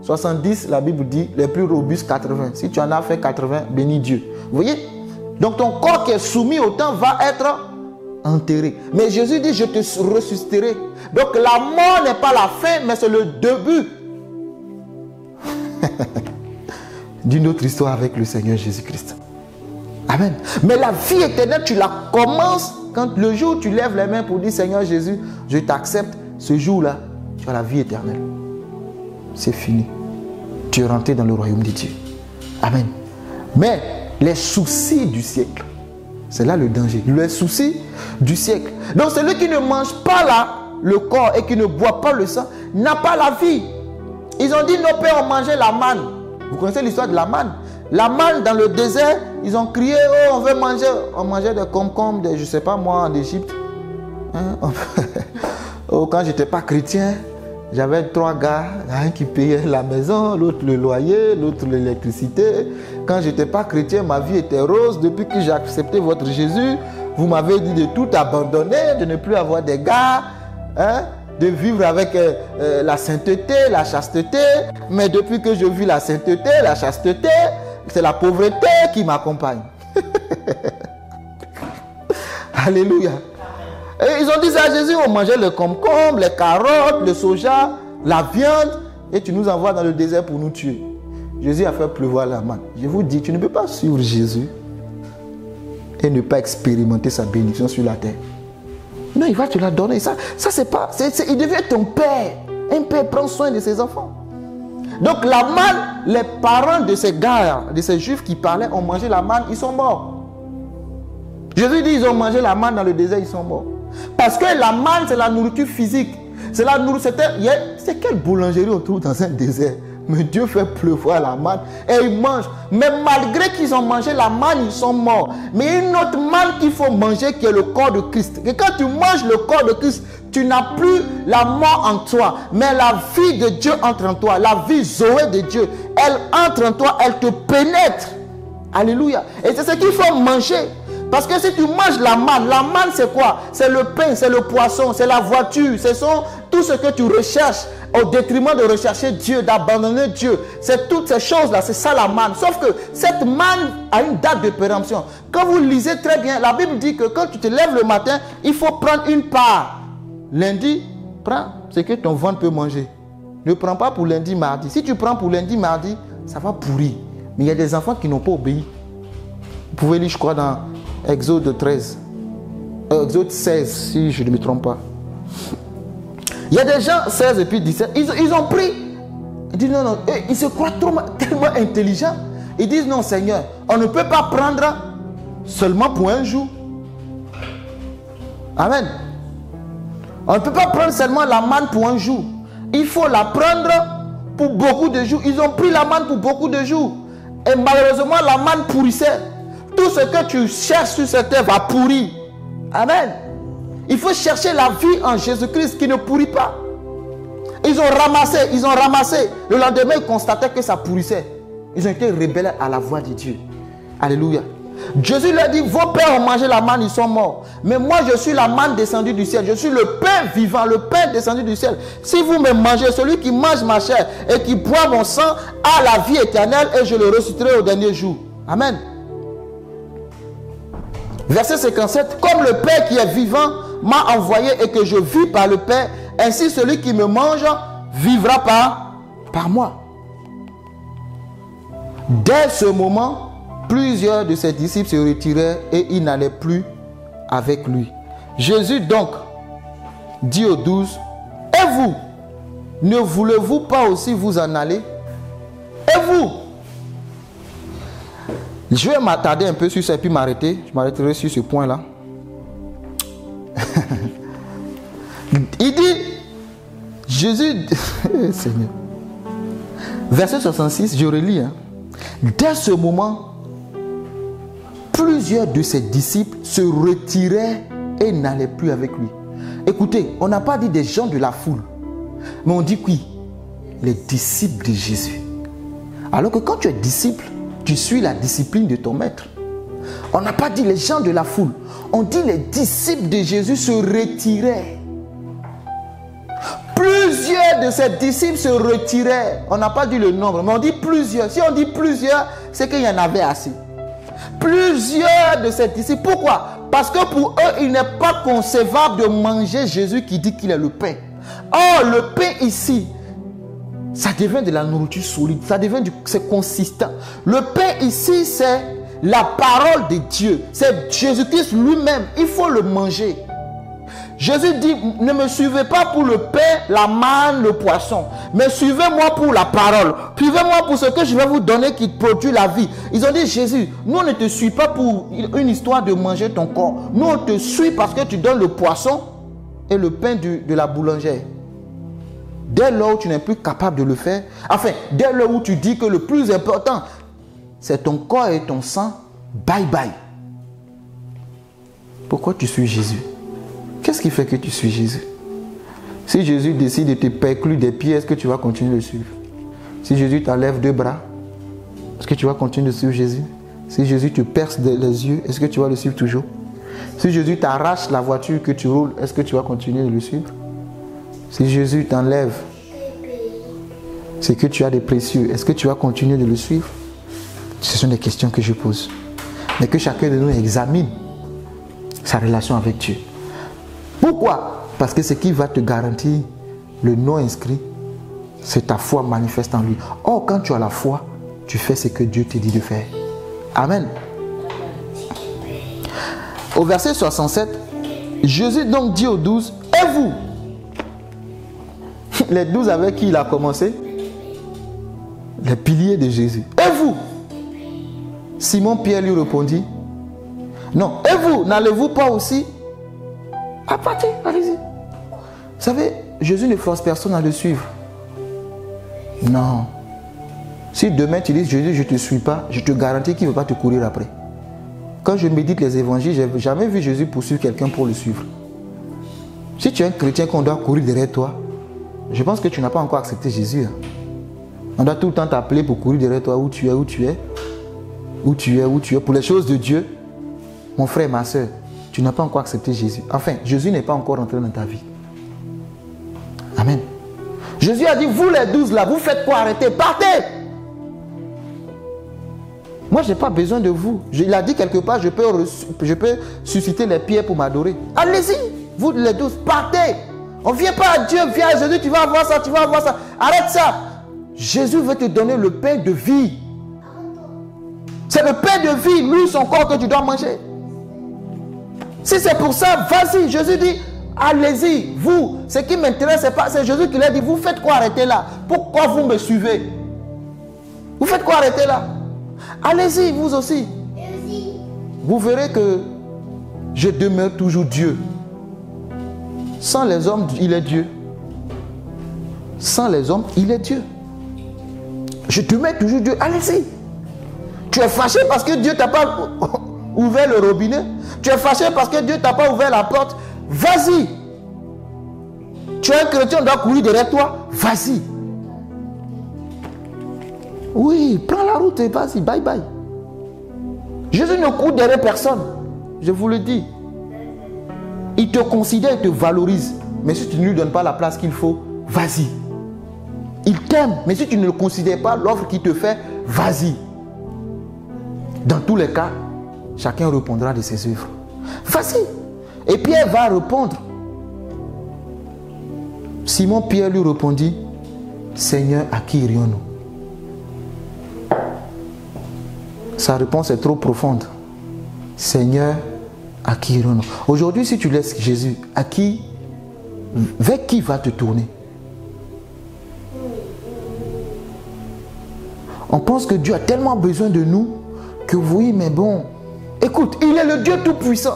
70, la Bible dit, les plus robustes 80. Si tu en as fait 80, bénis Dieu. Vous voyez? Donc ton corps qui est soumis au temps va être enterré. Mais Jésus dit, je te ressusciterai. Donc la mort n'est pas la fin, mais c'est le début d'une autre histoire avec le Seigneur Jésus-Christ. Amen. Mais la vie éternelle, tu la commences quand le jour où tu lèves les mains pour dire, Seigneur Jésus, je t'accepte. Ce jour-là, tu as la vie éternelle. C'est fini. Tu es rentré dans le royaume de Dieu. Amen. Mais les soucis du siècle, c'est là le danger. Les soucis du siècle. Donc celui qui ne mange pas là le corps et qui ne boit pas le sang n'a pas la vie. Ils ont dit nos pères ont mangé la manne. Vous connaissez l'histoire de la manne? La manne dans le désert, ils ont crié, oh on veut manger. On mangeait des concombres, je ne sais pas moi en Égypte. Hein? Oh, quand je n'étais pas chrétien, j'avais 3 gars, un qui payait la maison, l'autre le loyer, l'autre l'électricité. Quand je n'étais pas chrétien, ma vie était rose. Depuis que j'ai accepté votre Jésus, vous m'avez dit de tout abandonner, de ne plus avoir des gars, hein, de vivre avec la sainteté, la chasteté. Mais depuis que je vis la sainteté, la chasteté, c'est la pauvreté qui m'accompagne. Alléluia. Et ils ont dit ça à Jésus, on mangeait le concombre, les carottes, le soja, la viande, et tu nous envoies dans le désert pour nous tuer. Jésus a fait pleuvoir la manne. Je vous dis, tu ne peux pas suivre Jésus et ne pas expérimenter sa bénédiction sur la terre. Non, il va te la donner. Ça c'est pas... il devient ton père. Un père prend soin de ses enfants. Donc la manne, les parents de ces gars, de ces juifs qui parlaient, ont mangé la manne, ils sont morts. Jésus dit, ils ont mangé la manne dans le désert, ils sont morts. Parce que la manne, c'est la nourriture physique. C'est la nourriture. C'est quelle boulangerie on trouve dans un désert? Mais Dieu fait pleuvoir la manne et ils mangent. Mais malgré qu'ils ont mangé la manne, ils sont morts. Mais il y a une autre manne qu'il faut manger qui est le corps de Christ. Et quand tu manges le corps de Christ, tu n'as plus la mort en toi, mais la vie de Dieu entre en toi. La vie Zoé de Dieu, elle entre en toi, elle te pénètre. Alléluia. Et c'est ce qu'il faut manger. Parce que si tu manges la manne c'est quoi? C'est le pain, c'est le poisson, c'est la voiture, ce sont tout ce que tu recherches au détriment de rechercher Dieu, d'abandonner Dieu. C'est toutes ces choses-là, c'est ça la manne. Sauf que cette manne a une date de péremption. Quand vous lisez très bien, la Bible dit que quand tu te lèves le matin, il faut prendre une part. Lundi, prends ce que ton ventre peut manger. Ne prends pas pour lundi, mardi. Si tu prends pour lundi, mardi, ça va pourrir. Mais il y a des enfants qui n'ont pas obéi. Vous pouvez lire, je crois, dans Exode 13. Exode 16, si je ne me trompe pas. Il y a des gens, 16 et puis 17, ils ont pris. Ils disent non, ils se croient tellement intelligents. Ils disent non, Seigneur, on ne peut pas prendre seulement pour un jour. Amen. On ne peut pas prendre seulement la manne pour un jour. Il faut la prendre pour beaucoup de jours. Ils ont pris la manne pour beaucoup de jours. Et malheureusement, la manne pourrissait. Tout ce que tu cherches sur cette terre va pourrir. Amen. Il faut chercher la vie en Jésus-Christ qui ne pourrit pas. Ils ont ramassé. Le lendemain, ils constataient que ça pourrissait. Ils ont été rebelles à la voix de Dieu. Alléluia. Jésus leur dit, vos pères ont mangé la manne, ils sont morts. Mais moi, je suis la manne descendue du ciel. Je suis le pain vivant, le pain descendu du ciel. Si vous me mangez, celui qui mange ma chair et qui boit mon sang a la vie éternelle et je le ressusciterai au dernier jour. Amen. Verset 57. Comme le Père qui est vivant m'a envoyé et que je vis par le Père, ainsi celui qui me mange vivra par moi. Dès ce moment, plusieurs de ses disciples se retirèrent et ils n'allaient plus avec lui. Jésus donc dit aux 12, et vous, ne voulez-vous pas aussi vous en aller? Et vous? Je vais m'attarder un peu sur ça et puis m'arrêter. Je m'arrêterai sur ce point-là. Il dit, Jésus, Seigneur, verset 66, je relis. Dès ce moment, plusieurs de ses disciples se retiraient et n'allaient plus avec lui. Écoutez, on n'a pas dit des gens de la foule, mais on dit oui, les disciples de Jésus. Alors que quand tu es disciple, tu suis la discipline de ton maître. On n'a pas dit les gens de la foule, on dit les disciples de Jésus se retiraient. Plusieurs de ses disciples se retiraient. On n'a pas dit le nombre, mais on dit plusieurs. Si on dit plusieurs, c'est qu'il y en avait assez. Plusieurs de ses disciples. Pourquoi? Parce que pour eux, il n'est pas concevable de manger Jésus qui dit qu'il est le pain. Or, le pain ici, ça devient de la nourriture solide. C'est consistant. Le pain ici, c'est la parole de Dieu. C'est Jésus-Christ lui-même. Il faut le manger. Jésus dit, ne me suivez pas pour le pain, la manne, le poisson, mais suivez-moi pour la parole. Suivez-moi pour ce que je vais vous donner qui produit la vie. Ils ont dit, Jésus, nous on ne te suit pas pour une histoire de manger ton corps. Nous on te suit parce que tu donnes le poisson et le pain de la boulangère. Dès lors où tu n'es plus capable de le faire, enfin, dès lors où tu dis que le plus important, c'est ton corps et ton sang, bye bye. Pourquoi tu suis Jésus? Qu'est-ce qui fait que tu suis Jésus? Si Jésus décide de te perclure des pieds, est-ce que tu vas continuer de le suivre? Si Jésus t'enlève 2 bras, est-ce que tu vas continuer de suivre Jésus? Si Jésus te perce les yeux, est-ce que tu vas le suivre toujours? Si Jésus t'arrache la voiture que tu roules, est-ce que tu vas continuer de le suivre? Si Jésus t'enlève ce que tu as de précieux, est-ce que tu vas continuer de le suivre? Ce sont des questions que je pose. Mais que chacun de nous examine sa relation avec Dieu. Pourquoi? Parce que ce qui va te garantir le non inscrit, c'est ta foi manifeste en lui. Or, quand tu as la foi, tu fais ce que Dieu te dit de faire. Amen. Au verset 67, Jésus donc dit aux 12, et vous? Les 12 avec qui il a commencé? Les piliers de Jésus. Et vous? Simon-Pierre lui répondit, non. Et vous, n'allez-vous pas aussi? Ah, partez, allez-y. Vous savez, Jésus ne force personne à le suivre. Non. Si demain tu dis, Jésus, je ne te suis pas, je te garantis qu'il ne va pas te courir après. Quand je médite les évangiles, je n'ai jamais vu Jésus poursuivre quelqu'un pour le suivre. Si tu es un chrétien qu'on doit courir derrière toi, je pense que tu n'as pas encore accepté Jésus. On doit tout le temps t'appeler pour courir derrière toi, où tu es, où tu es. Où tu es, où tu es. Pour les choses de Dieu, mon frère, ma soeur, tu n'as pas encore accepté Jésus. Enfin, Jésus n'est pas encore entré dans ta vie. Amen. Jésus a dit, vous les 12 là, vous faites quoi? Arrêtez, partez. Moi, je n'ai pas besoin de vous. Il a dit quelque part, je peux susciter les pierres pour m'adorer. Allez-y, vous les 12, partez. On ne vient pas à Dieu, viens à Jésus, tu vas avoir ça, tu vas avoir ça. Arrête ça. Jésus veut te donner le pain de vie. C'est le pain de vie, lui, son corps que tu dois manger. Si c'est pour ça, vas-y. Jésus dit, allez-y, vous. Ce qui m'intéresse, c'est Jésus qui l'a dit, vous faites quoi arrêter là? Pourquoi vous me suivez? Vous faites quoi arrêter là? Allez-y, vous aussi. Vous verrez que je demeure toujours Dieu. Sans les hommes, il est Dieu. Sans les hommes, il est Dieu. Je demeure toujours Dieu. Allez-y. Tu es fâché parce que Dieu t'a pas ouvert le robinet. Tu es fâché parce que Dieu t'a pas ouvert la porte. Vas-y. Tu es un chrétien, on doit courir derrière toi. Vas-y. Oui, prends la route et vas-y, bye bye. Jésus ne court derrière personne. Je vous le dis. Il te considère, il te valorise. Mais si tu ne lui donnes pas la place qu'il faut, vas-y. Il t'aime, mais si tu ne le considères pas, l'offre qu'il te fait, vas-y. Dans tous les cas, chacun répondra de ses œuvres. Vas-y. Et Pierre va répondre. Simon Pierre lui répondit, Seigneur, à qui irions-nous? Sa réponse est trop profonde. Seigneur, à qui irions-nous? Aujourd'hui, si tu laisses Jésus, vers qui va te tourner? On pense que Dieu a tellement besoin de nous que oui, mais bon. Écoute, il est le Dieu Tout-Puissant.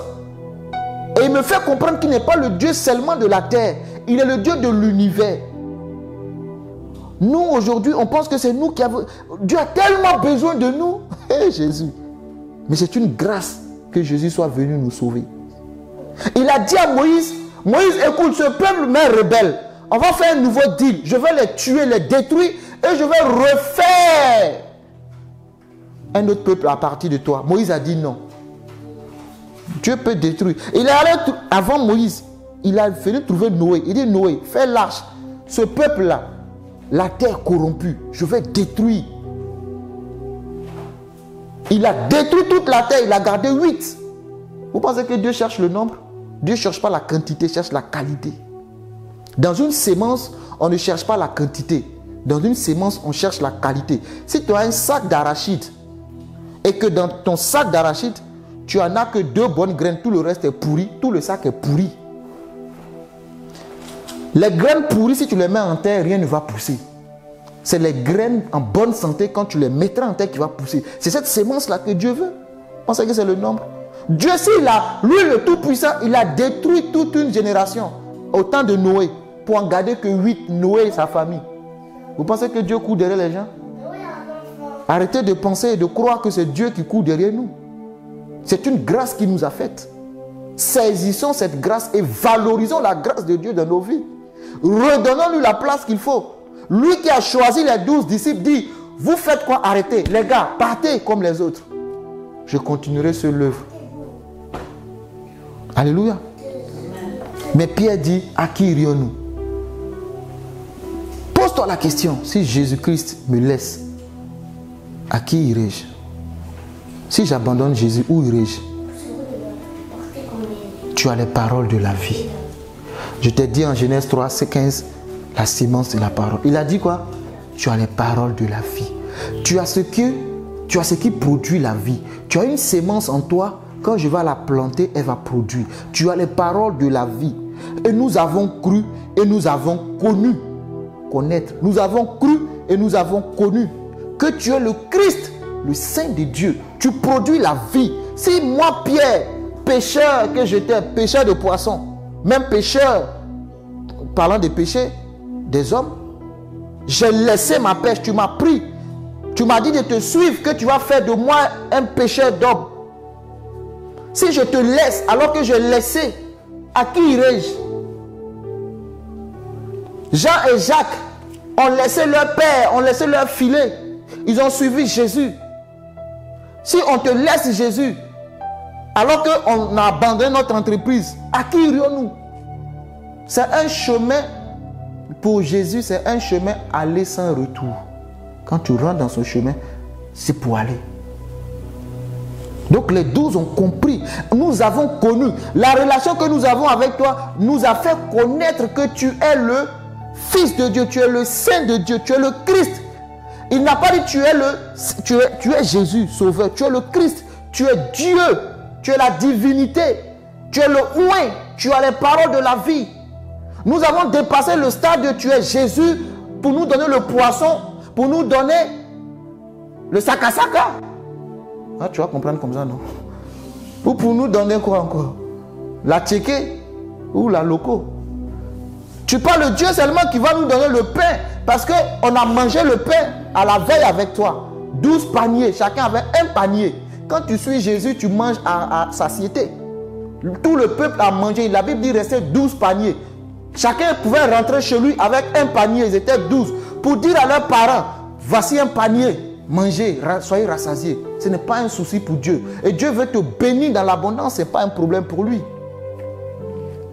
Et il me fait comprendre qu'il n'est pas le Dieu seulement de la terre. Il est le Dieu de l'univers. Nous, aujourd'hui, on pense que c'est nous qui avons... Dieu a tellement besoin de nous. Hé, Jésus. Mais c'est une grâce que Jésus soit venu nous sauver. Il a dit à Moïse, Moïse, écoute, ce peuple m'est rebelle. On va faire un nouveau deal. Je vais les tuer, les détruire et je vais refaire un autre peuple à partir de toi. Moïse a dit non. Dieu peut détruire. Il est allé avant Moïse. Il a venu trouver Noé. Il dit Noé, fais l'arche. Ce peuple-là, la terre corrompue, je vais détruire. Il a détruit toute la terre. Il a gardé 8. Vous pensez que Dieu cherche le nombre? Dieu ne cherche pas la quantité, il cherche la qualité. Dans une sémence, on ne cherche pas la quantité. Dans une sémence, on cherche la qualité. Si tu as un sac d'arachide et que dans ton sac d'arachide, tu en as que 2 bonnes graines, tout le reste est pourri, tout le sac est pourri. Les graines pourries, si tu les mets en terre, rien ne va pousser. C'est les graines en bonne santé, quand tu les mettras en terre, qui va pousser. C'est cette sémence-là que Dieu veut. Vous pensez que c'est le nombre? Dieu, lui le Tout-Puissant, il a détruit toute une génération au temps de Noé pour en garder que 8, Noé et sa famille. Vous pensez que Dieu court derrière les gens? Arrêtez de penser et de croire que c'est Dieu qui court derrière nous. C'est une grâce qu'il nous a faite. Saisissons cette grâce et valorisons la grâce de Dieu dans nos vies. Redonnons-lui la place qu'il faut. Lui qui a choisi les 12 disciples dit, vous faites quoi? Arrêtez. Les gars, partez comme les autres. Je continuerai sur l'œuvre. Alléluia. Mais Pierre dit, à qui irions-nous? Pose-toi la question, si Jésus-Christ me laisse, à qui irai-je? Si j'abandonne Jésus, où irai-je? Tu as les paroles de la vie. Je t'ai dit en Genèse 3, 15, la sémence de la parole. Il a dit quoi? Tu as les paroles de la vie. Tu as ce qui produit la vie. Tu as une sémence en toi. Quand je vais la planter, elle va produire. Tu as les paroles de la vie. Et nous avons cru et nous avons connu. Connaître. Nous avons cru et nous avons connu que tu es le Christ, le Saint de Dieu. Tu produis la vie. Si moi, Pierre, pécheur que j'étais, pécheur de poissons, même pécheur, parlant des péchés des hommes, j'ai laissé ma pêche, tu m'as pris. Tu m'as dit de te suivre, que tu vas faire de moi un pécheur d'homme. Si je te laisse, alors que j'ai laissé, à qui irai-je? Jean et Jacques ont laissé leur père, ont laissé leur filet. Ils ont suivi Jésus. Si on te laisse Jésus, alors qu'on a abandonné notre entreprise, à qui irions-nous? C'est un chemin, pour Jésus, c'est un chemin aller sans retour. Quand tu rentres dans ce chemin, c'est pour aller. Donc les 12 ont compris. Nous avons connu. La relation que nous avons avec toi nous a fait connaître que tu es le Fils de Dieu, tu es le Saint de Dieu, tu es le Christ. Il n'a pas dit tu es Jésus, Sauveur, tu es le Christ, tu es Dieu, tu es la divinité, tu es le Ouin, tu as les paroles de la vie. Nous avons dépassé le stade de tu es Jésus pour nous donner le poisson, pour nous donner le saka-saka. Ah, tu vas comprendre comme ça, non? Ou pour nous donner quoi encore? La tchéké ou la loco. Tu parles de Dieu seulement qui va nous donner le pain parce qu'on a mangé le pain à la veille avec toi. 12 paniers, chacun avait un panier. Quand tu suis Jésus, tu manges à satiété. Tout le peuple a mangé. La Bible dit rester 12 paniers. Chacun pouvait rentrer chez lui avec un panier. Ils étaient 12 pour dire à leurs parents, voici un panier, mangez, soyez rassasiés. Ce n'est pas un souci pour Dieu. Et Dieu veut te bénir dans l'abondance, ce n'est pas un problème pour lui.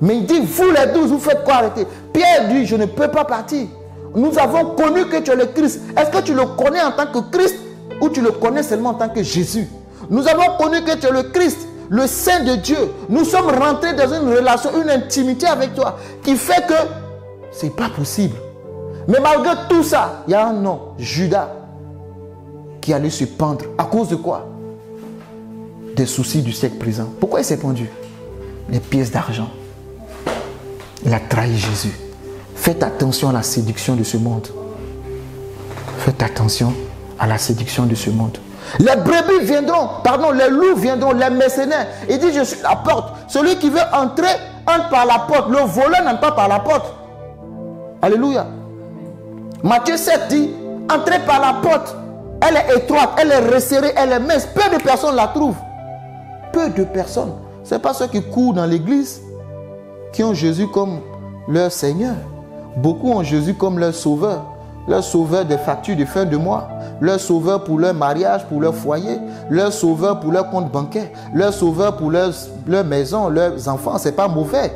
Mais il dit, vous les 12, vous faites quoi arrêter? Pierre dit, je ne peux pas partir. Nous avons connu que tu es le Christ. Est-ce que tu le connais en tant que Christ ou tu le connais seulement en tant que Jésus? Nous avons connu que tu es le Christ, le Saint de Dieu. Nous sommes rentrés dans une relation, une intimité avec toi qui fait que ce n'est pas possible. Mais malgré tout ça, il y a un homme, Judas, qui allait se pendre. À cause de quoi? Des soucis du siècle présent. Pourquoi il s'est pendu? Les pièces d'argent. Il a trahi Jésus. Faites attention à la séduction de ce monde. Faites attention à la séduction de ce monde. Les brebis viendront, pardon, les loups viendront, les mercenaires. Il dit, je suis la porte. Celui qui veut entrer, entre par la porte. Le voleur n'entre pas par la porte. Alléluia. Matthieu 7 dit, entrez par la porte. Elle est étroite, elle est resserrée, elle est mince. Peu de personnes la trouvent. Peu de personnes. Ce n'est pas ceux qui courent dans l'église qui ont Jésus comme leur Seigneur. Beaucoup ont Jésus comme leur sauveur. Leur sauveur des factures de fin de mois. Leur sauveur pour leur mariage, pour leur foyer. Leur sauveur pour leur compte bancaire. Leur sauveur pour leur maison, leurs enfants. Ce n'est pas mauvais.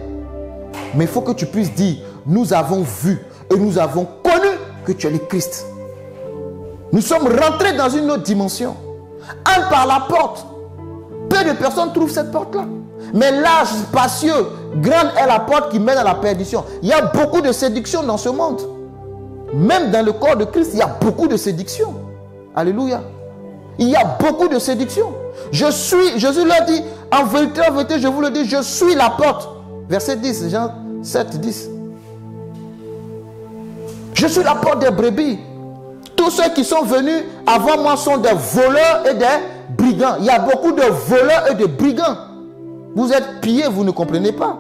Mais il faut que tu puisses dire, nous avons vu et nous avons connu que tu es le Christ. Nous sommes rentrés dans une autre dimension. Entre par la porte. Peu de personnes trouvent cette porte-là. Mais large, spacieux, grande est la porte qui mène à la perdition. Il y a beaucoup de séduction dans ce monde. Même dans le corps de Christ, il y a beaucoup de séduction. Alléluia. Il y a beaucoup de séduction. Jésus leur dit, en vérité, je vous le dis, je suis la porte. Verset 10, Jean 7, 10. Je suis la porte des brebis. Tous ceux qui sont venus avant moi sont des voleurs et des brigands. Il y a beaucoup de voleurs et de brigands. Vous êtes pillés, vous ne comprenez pas.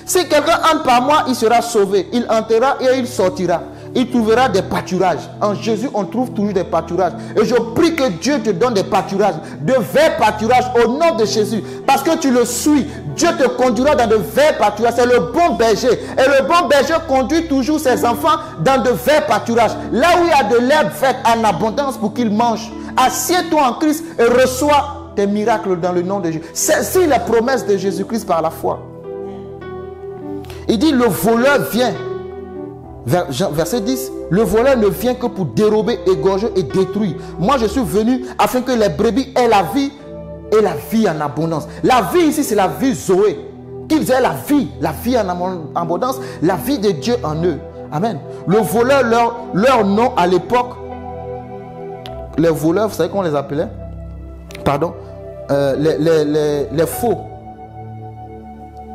Si quelqu'un entre par moi, il sera sauvé. Il entrera et il sortira. Il trouvera des pâturages. En Jésus, on trouve toujours des pâturages. Et je prie que Dieu te donne des pâturages, de verts pâturages au nom de Jésus. Parce que tu le suis. Dieu te conduira dans de verts pâturages. C'est le bon berger. Et le bon berger conduit toujours ses enfants dans de verts pâturages. Là où il y a de l'herbe verte en abondance pour qu'ils mangent. Assieds-toi en Christ et reçois tes miracles dans le nom de Jésus. C'est la promesse de Jésus-Christ par la foi. Il dit, le voleur vient. Verset 10, le voleur ne vient que pour dérober, égorger et détruire. Moi je suis venu afin que les brebis aient la vie et la vie en abondance. La vie ici c'est la vie Zoé. Qu'ils aient la vie en abondance, la vie de Dieu en eux. Amen. Le voleur, leur nom à l'époque, les voleurs, vous savez comment on les appelait? Pardon, les faux.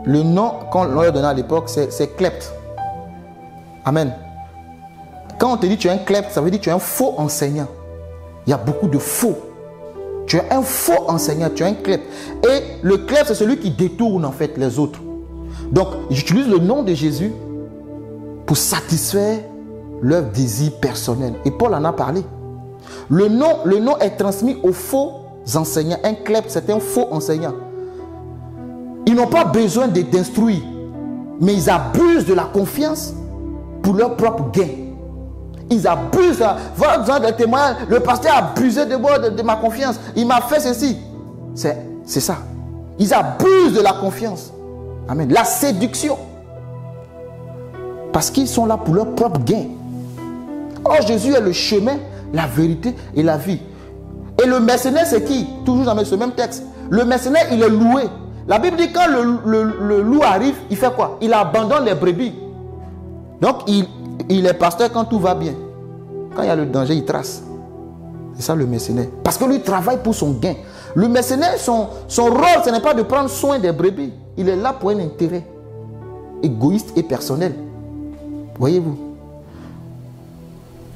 Le nom qu'on leur donnait à l'époque c'est klepte. Amen. Quand on te dit tu es un klepte, ça veut dire que tu es un faux enseignant. Il y a beaucoup de faux. Tu es un faux enseignant, tu es un klepte. Et le klepte, c'est celui qui détourne en fait les autres. Donc, j'utilise le nom de Jésus pour satisfaire leurs désirs personnels. Et Paul en a parlé. Le nom est transmis aux faux enseignants. Un klepte, c'est un faux enseignant. Ils n'ont pas besoin d'instruire, mais ils abusent de la confiance pour leur propre gain. Ils abusent. Voilà besoin de témoignages. Le pasteur a abusé de moi, de ma confiance. Il m'a fait ceci. C'est ça. Ils abusent de la confiance. Amen. La séduction. Parce qu'ils sont là pour leur propre gain. Or, Jésus est le chemin, la vérité et la vie. Et le mercenaire, c'est qui? Toujours dans ce même texte. Le mercenaire, il est loué. La Bible dit quand le loup arrive, il fait quoi? Il abandonne les brebis. Donc, il est pasteur quand tout va bien. Quand il y a le danger, il trace. C'est ça le mercenaire. Parce que lui travaille pour son gain. Le mercenaire, son rôle, ce n'est pas de prendre soin des brebis. Il est là pour un intérêt égoïste et personnel. Voyez-vous?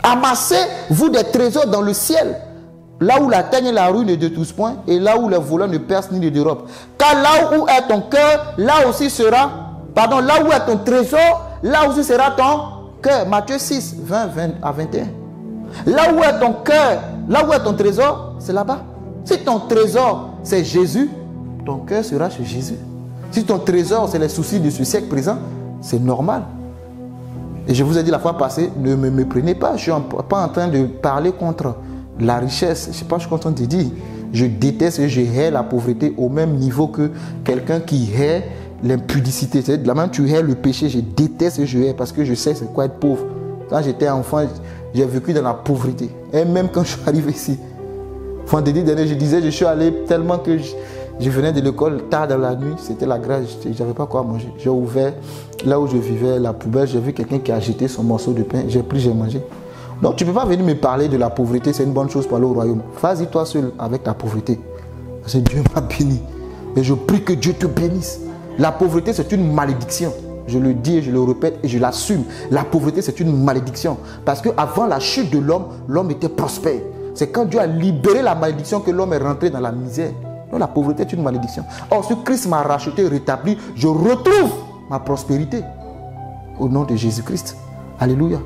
Amassez-vous des trésors dans le ciel, là où la teigne et la rouille ne détruisent point, et là où les voleurs ne percent ni ne dérobent. Car là où est ton cœur, là aussi sera, là où est ton trésor, là aussi sera ton cœur. Matthieu 6, 20 à 21. Là où est ton cœur, là où est ton trésor, c'est là-bas. Si ton trésor, c'est Jésus, ton cœur sera chez Jésus. Si ton trésor, c'est les soucis de ce siècle présent, C'est normal. Et je vous ai dit la fois passée, ne me méprenez pas. Je ne suis pas en train de parler contre la richesse. Je ne sais pas, je suis content de dire. Je déteste et je hais la pauvreté au même niveau que quelqu'un qui hait l'impudicité. C'est de la même tu hais le péché. Je déteste et je hais parce que je sais c'est quoi être pauvre. Quand j'étais enfant, j'ai vécu dans la pauvreté. Et même quand je suis arrivé ici, vendredi dernier, je disais, je suis allé tellement que je venais de l'école tard dans la nuit. C'était la grâce, je n'avais pas quoi manger. J'ai ouvert, là où je vivais, la poubelle. J'ai vu quelqu'un qui a jeté son morceau de pain. J'ai pris, j'ai mangé. Donc tu ne peux pas venir me parler de la pauvreté. C'est une bonne chose pour aller au royaume. Vas-y toi seul avec ta pauvreté. Parce que Dieu m'a béni. Et je prie que Dieu te bénisse. La pauvreté, c'est une malédiction. Je le dis et je le répète et je l'assume. La pauvreté, c'est une malédiction. Parce qu'avant la chute de l'homme, l'homme était prospère. C'est quand Dieu a libéré la malédiction que l'homme est rentré dans la misère. Donc la pauvreté est une malédiction. Or, ce Christ m'a racheté, rétabli, je retrouve ma prospérité. Au nom de Jésus-Christ. Alléluia.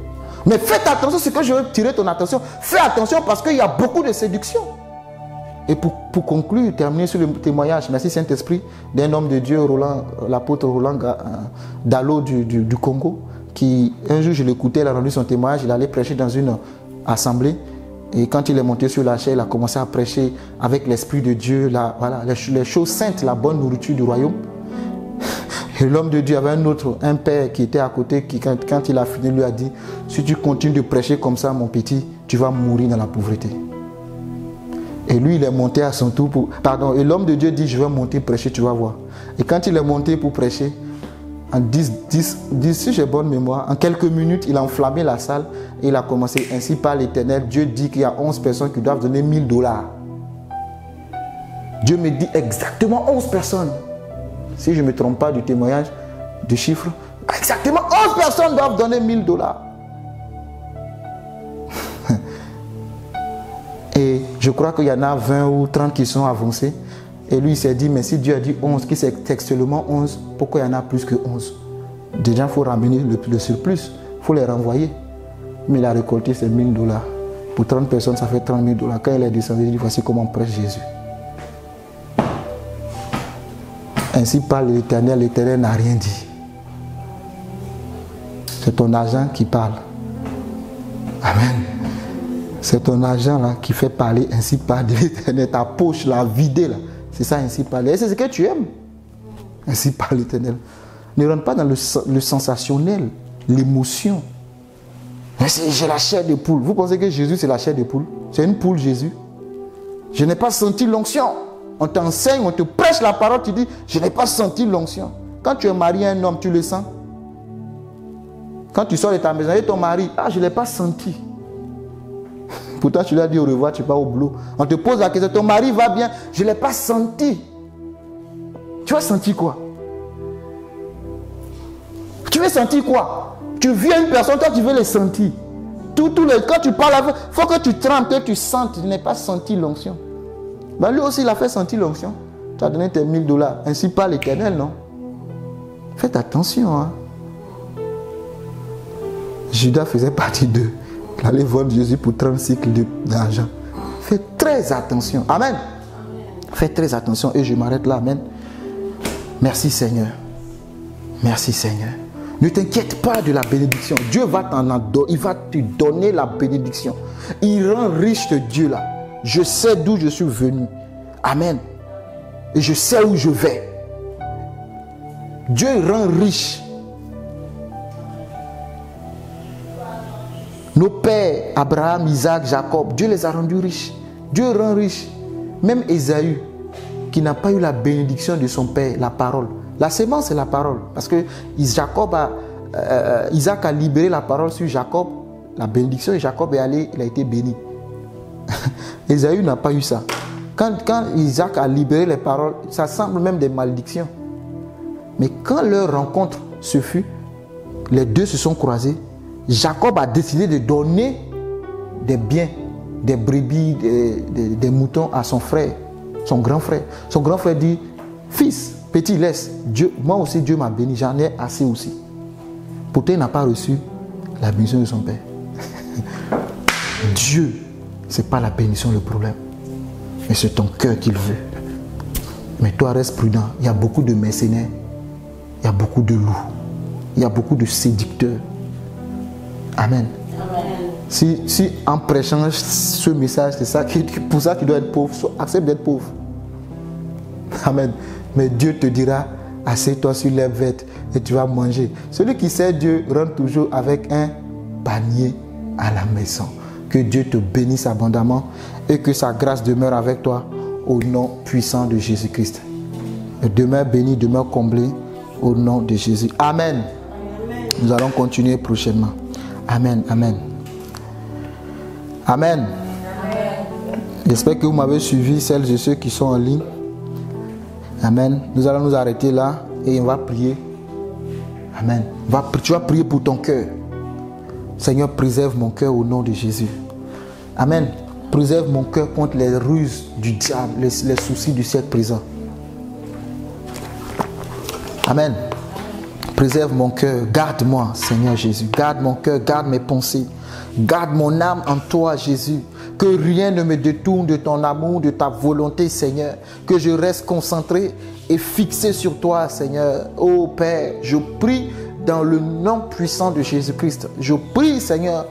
Mais faites attention, c'est que je veux tirer ton attention. Fais attention parce qu'il y a beaucoup de séduction. Et pour conclure, terminer sur le témoignage, merci Saint-Esprit, d'un homme de Dieu, l'apôtre Roland Dallot du Congo, qui un jour je l'écoutais, il a rendu son témoignage, il allait prêcher dans une assemblée. Et quand il est monté sur la chaire, il a commencé à prêcher avec l'Esprit de Dieu, les choses saintes, la bonne nourriture du royaume. Et l'homme de Dieu avait un père qui était à côté, qui quand il a fini, lui a dit, si tu continues de prêcher comme ça, mon petit, tu vas mourir dans la pauvreté. Et lui, il est monté à son tour et l'homme de Dieu dit, je vais monter prêcher, tu vas voir. Et quand il est monté pour prêcher, en 10, si j'ai bonne mémoire, en quelques minutes, il a enflammé la salle et il a commencé. Ainsi par l'Éternel, Dieu dit qu'il y a 11 personnes qui doivent donner $1000. Dieu me dit exactement 11 personnes. Si je ne me trompe pas du témoignage, du chiffre, exactement 11 personnes doivent donner $1000. Et je crois qu'il y en a 20 ou 30 qui sont avancés. Et lui, il s'est dit, mais si Dieu a dit 11, qui c'est textuellement 11, pourquoi il y en a plus que 11? Déjà, il faut ramener le surplus. Il faut les renvoyer. Mais il a récolté ces $1000. Pour 30 personnes, ça fait $30 000. Quand il est descendu, il dit, voici comment on prêche Jésus. Ainsi parle l'Éternel. L'Éternel n'a rien dit. C'est ton argent qui parle. Amen. C'est ton argent là qui fait parler, ainsi parle l'Éternel. Ta poche là, vidée là. C'est ça, ainsi parler. Et c'est ce que tu aimes. Ainsi parle l'Éternel. Ne rentre pas dans le sensationnel, l'émotion. J'ai la chair de poule. Vous pensez que Jésus c'est la chair de poule? C'est une poule Jésus. Je n'ai pas senti l'onction. On t'enseigne, on te prêche la parole, tu dis, je n'ai pas senti l'onction. Quand tu es marié à un homme, tu le sens. Quand tu sors de ta maison et ton mari, je ne l'ai pas senti. Pourtant, tu lui as dit au revoir, tu pars au boulot. On te pose la question, ton mari va bien? Je ne l'ai pas senti. Tu vas sentir quoi? Tu veux sentir quoi? Tu viens une personne, toi tu veux le sentir. Quand tu parles avec, il faut que tu trembles, que tu sentes. Je n'ai pas senti l'onction. Ben lui aussi, il a fait sentir l'onction. Tu as donné tes $1000. Ainsi parle l'Éternel, non? Faites attention. Hein? Judas faisait partie d'eux. Il allait vendre Jésus pour 30 cycles d'argent. Faites très attention. Amen. Faites très attention. Et je m'arrête là. Amen. Merci Seigneur. Merci Seigneur. Ne t'inquiète pas de la bénédiction. Dieu va t'en donner. Il va te donner la bénédiction. Il rend riche ce Dieu là. Je sais d'où je suis venu. Amen. Et je sais où je vais. Dieu rend riche. Nos pères, Abraham, Isaac, Jacob, Dieu les a rendus riches. Dieu rend riche. Même Ésaü, qui n'a pas eu la bénédiction de son père, la parole. La sémence, c'est la parole. Parce que Isaac a libéré la parole sur Jacob. La bénédiction de Jacob est allée, il a été béni. Ésaü n'a pas eu ça. Quand Isaac a libéré les paroles, ça semble même des malédictions. Mais quand leur rencontre se fut, les deux se sont croisés. Jacob a décidé de donner des biens, des brebis, des moutons à son frère, son grand frère. Son grand frère dit, fils, petit, laisse. Dieu, moi aussi, Dieu m'a béni, j'en ai assez aussi. Pourtant, il n'a pas reçu la bénédiction de son père. Dieu, ce n'est pas la bénédiction le problème, mais c'est ton cœur qu'il veut. Mais toi, reste prudent. Il y a beaucoup de mercenaires, il y a beaucoup de loups. il y a beaucoup de séducteurs. Amen. Si en prêchant ce message, c'est ça pour ça que tu dois être pauvre, accepte d'être pauvre. Amen. Mais Dieu te dira, assieds-toi sur les vêtements et tu vas manger. Celui qui sait Dieu rentre toujours avec un panier à la maison. Que Dieu te bénisse abondamment et que sa grâce demeure avec toi au nom puissant de Jésus-Christ. Demeure béni, demeure comblé au nom de Jésus. Amen. Nous allons continuer prochainement. Amen. Amen. Amen. J'espère que vous m'avez suivi, celles et ceux qui sont en ligne. Amen. Nous allons nous arrêter là et on va prier. Amen. Tu vas prier pour ton cœur. Seigneur, préserve mon cœur au nom de Jésus. Amen. Préserve mon cœur contre les ruses du diable, les soucis du siècle présent. Amen. Préserve mon cœur. Garde-moi, Seigneur Jésus. Garde mon cœur, garde mes pensées. Garde mon âme en toi, Jésus. Que rien ne me détourne de ton amour, de ta volonté, Seigneur. Que je reste concentré et fixé sur toi, Seigneur. Ô Père, je prie dans le nom puissant de Jésus-Christ. Je prie, Seigneur,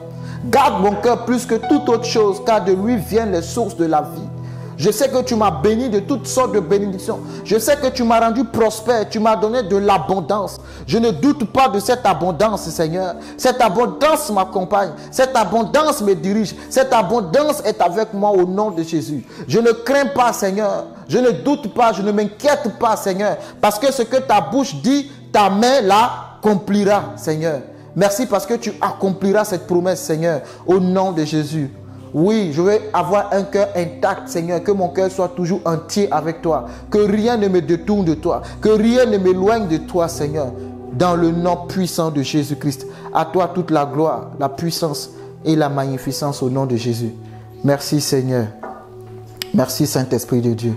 garde mon cœur plus que toute autre chose, car de lui viennent les sources de la vie. Je sais que tu m'as béni de toutes sortes de bénédictions. Je sais que tu m'as rendu prospère. Tu m'as donné de l'abondance. Je ne doute pas de cette abondance, Seigneur. Cette abondance m'accompagne. Cette abondance me dirige. Cette abondance est avec moi au nom de Jésus. Je ne crains pas, Seigneur. Je ne doute pas. Je ne m'inquiète pas, Seigneur. Parce que ce que ta bouche dit, ta main l'accomplira, Seigneur. Merci parce que tu accompliras cette promesse, Seigneur, au nom de Jésus. Oui, je vais avoir un cœur intact, Seigneur. Que mon cœur soit toujours entier avec toi. Que rien ne me détourne de toi. Que rien ne m'éloigne de toi, Seigneur. Dans le nom puissant de Jésus-Christ. À toi toute la gloire, la puissance et la magnificence au nom de Jésus. Merci, Seigneur. Merci, Saint-Esprit de Dieu.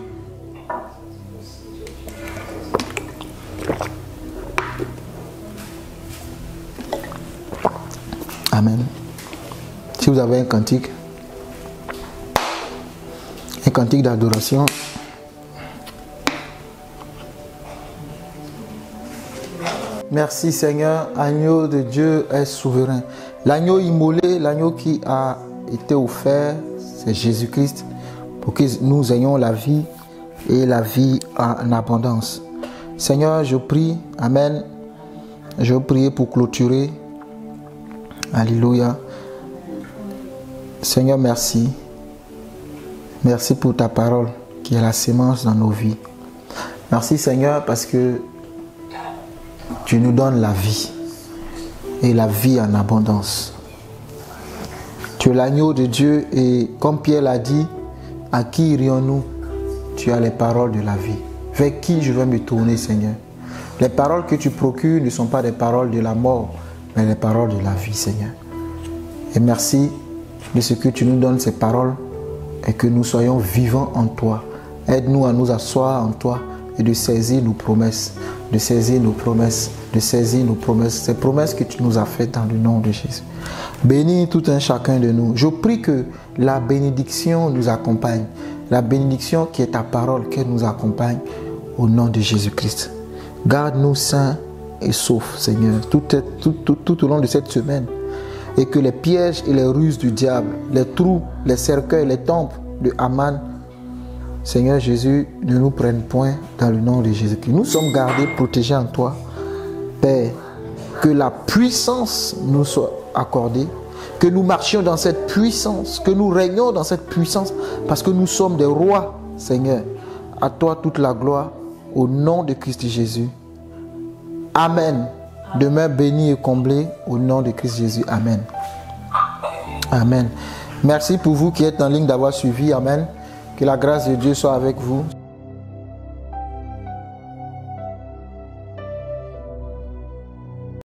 Amen. Si vous avez un cantique d'adoration. Merci Seigneur, agneau de Dieu est souverain. L'agneau immolé, l'agneau qui a été offert, c'est Jésus-Christ, pour que nous ayons la vie et la vie en abondance. Seigneur, je prie, Amen, je vais prier pour clôturer. Alléluia. Seigneur, merci. Merci pour ta parole qui est la sémence dans nos vies. Merci Seigneur parce que tu nous donnes la vie et la vie en abondance. Tu es l'agneau de Dieu et comme Pierre l'a dit, à qui irions-nous? Tu as les paroles de la vie. Vers qui je vais me tourner, Seigneur? Les paroles que tu procures ne sont pas des paroles de la mort, mais les paroles de la vie, Seigneur. Et merci de ce que tu nous donnes ces paroles et que nous soyons vivants en toi. Aide-nous à nous asseoir en toi et de saisir nos promesses, de saisir nos promesses, de saisir nos promesses, ces promesses que tu nous as faites dans le nom de Jésus. Bénis tout un chacun de nous. Je prie que la bénédiction nous accompagne, la bénédiction qui est ta parole, qu'elle nous accompagne au nom de Jésus-Christ. Garde-nous sains et saufs, Seigneur, tout au long de cette semaine. Et que les pièges et les ruses du diable, les trous, les cercueils, les tempes de Haman, Seigneur Jésus, ne nous prennent point dans le nom de Jésus-Christ. Nous sommes gardés, protégés en toi. Père, que la puissance nous soit accordée, que nous marchions dans cette puissance, que nous régnons dans cette puissance, parce que nous sommes des rois, Seigneur. À toi toute la gloire, au nom de Christ Jésus. Amen. Demeure béni et comblé au nom de Christ Jésus. Amen. Amen. Merci pour vous qui êtes en ligne d'avoir suivi. Amen. Que la grâce de Dieu soit avec vous.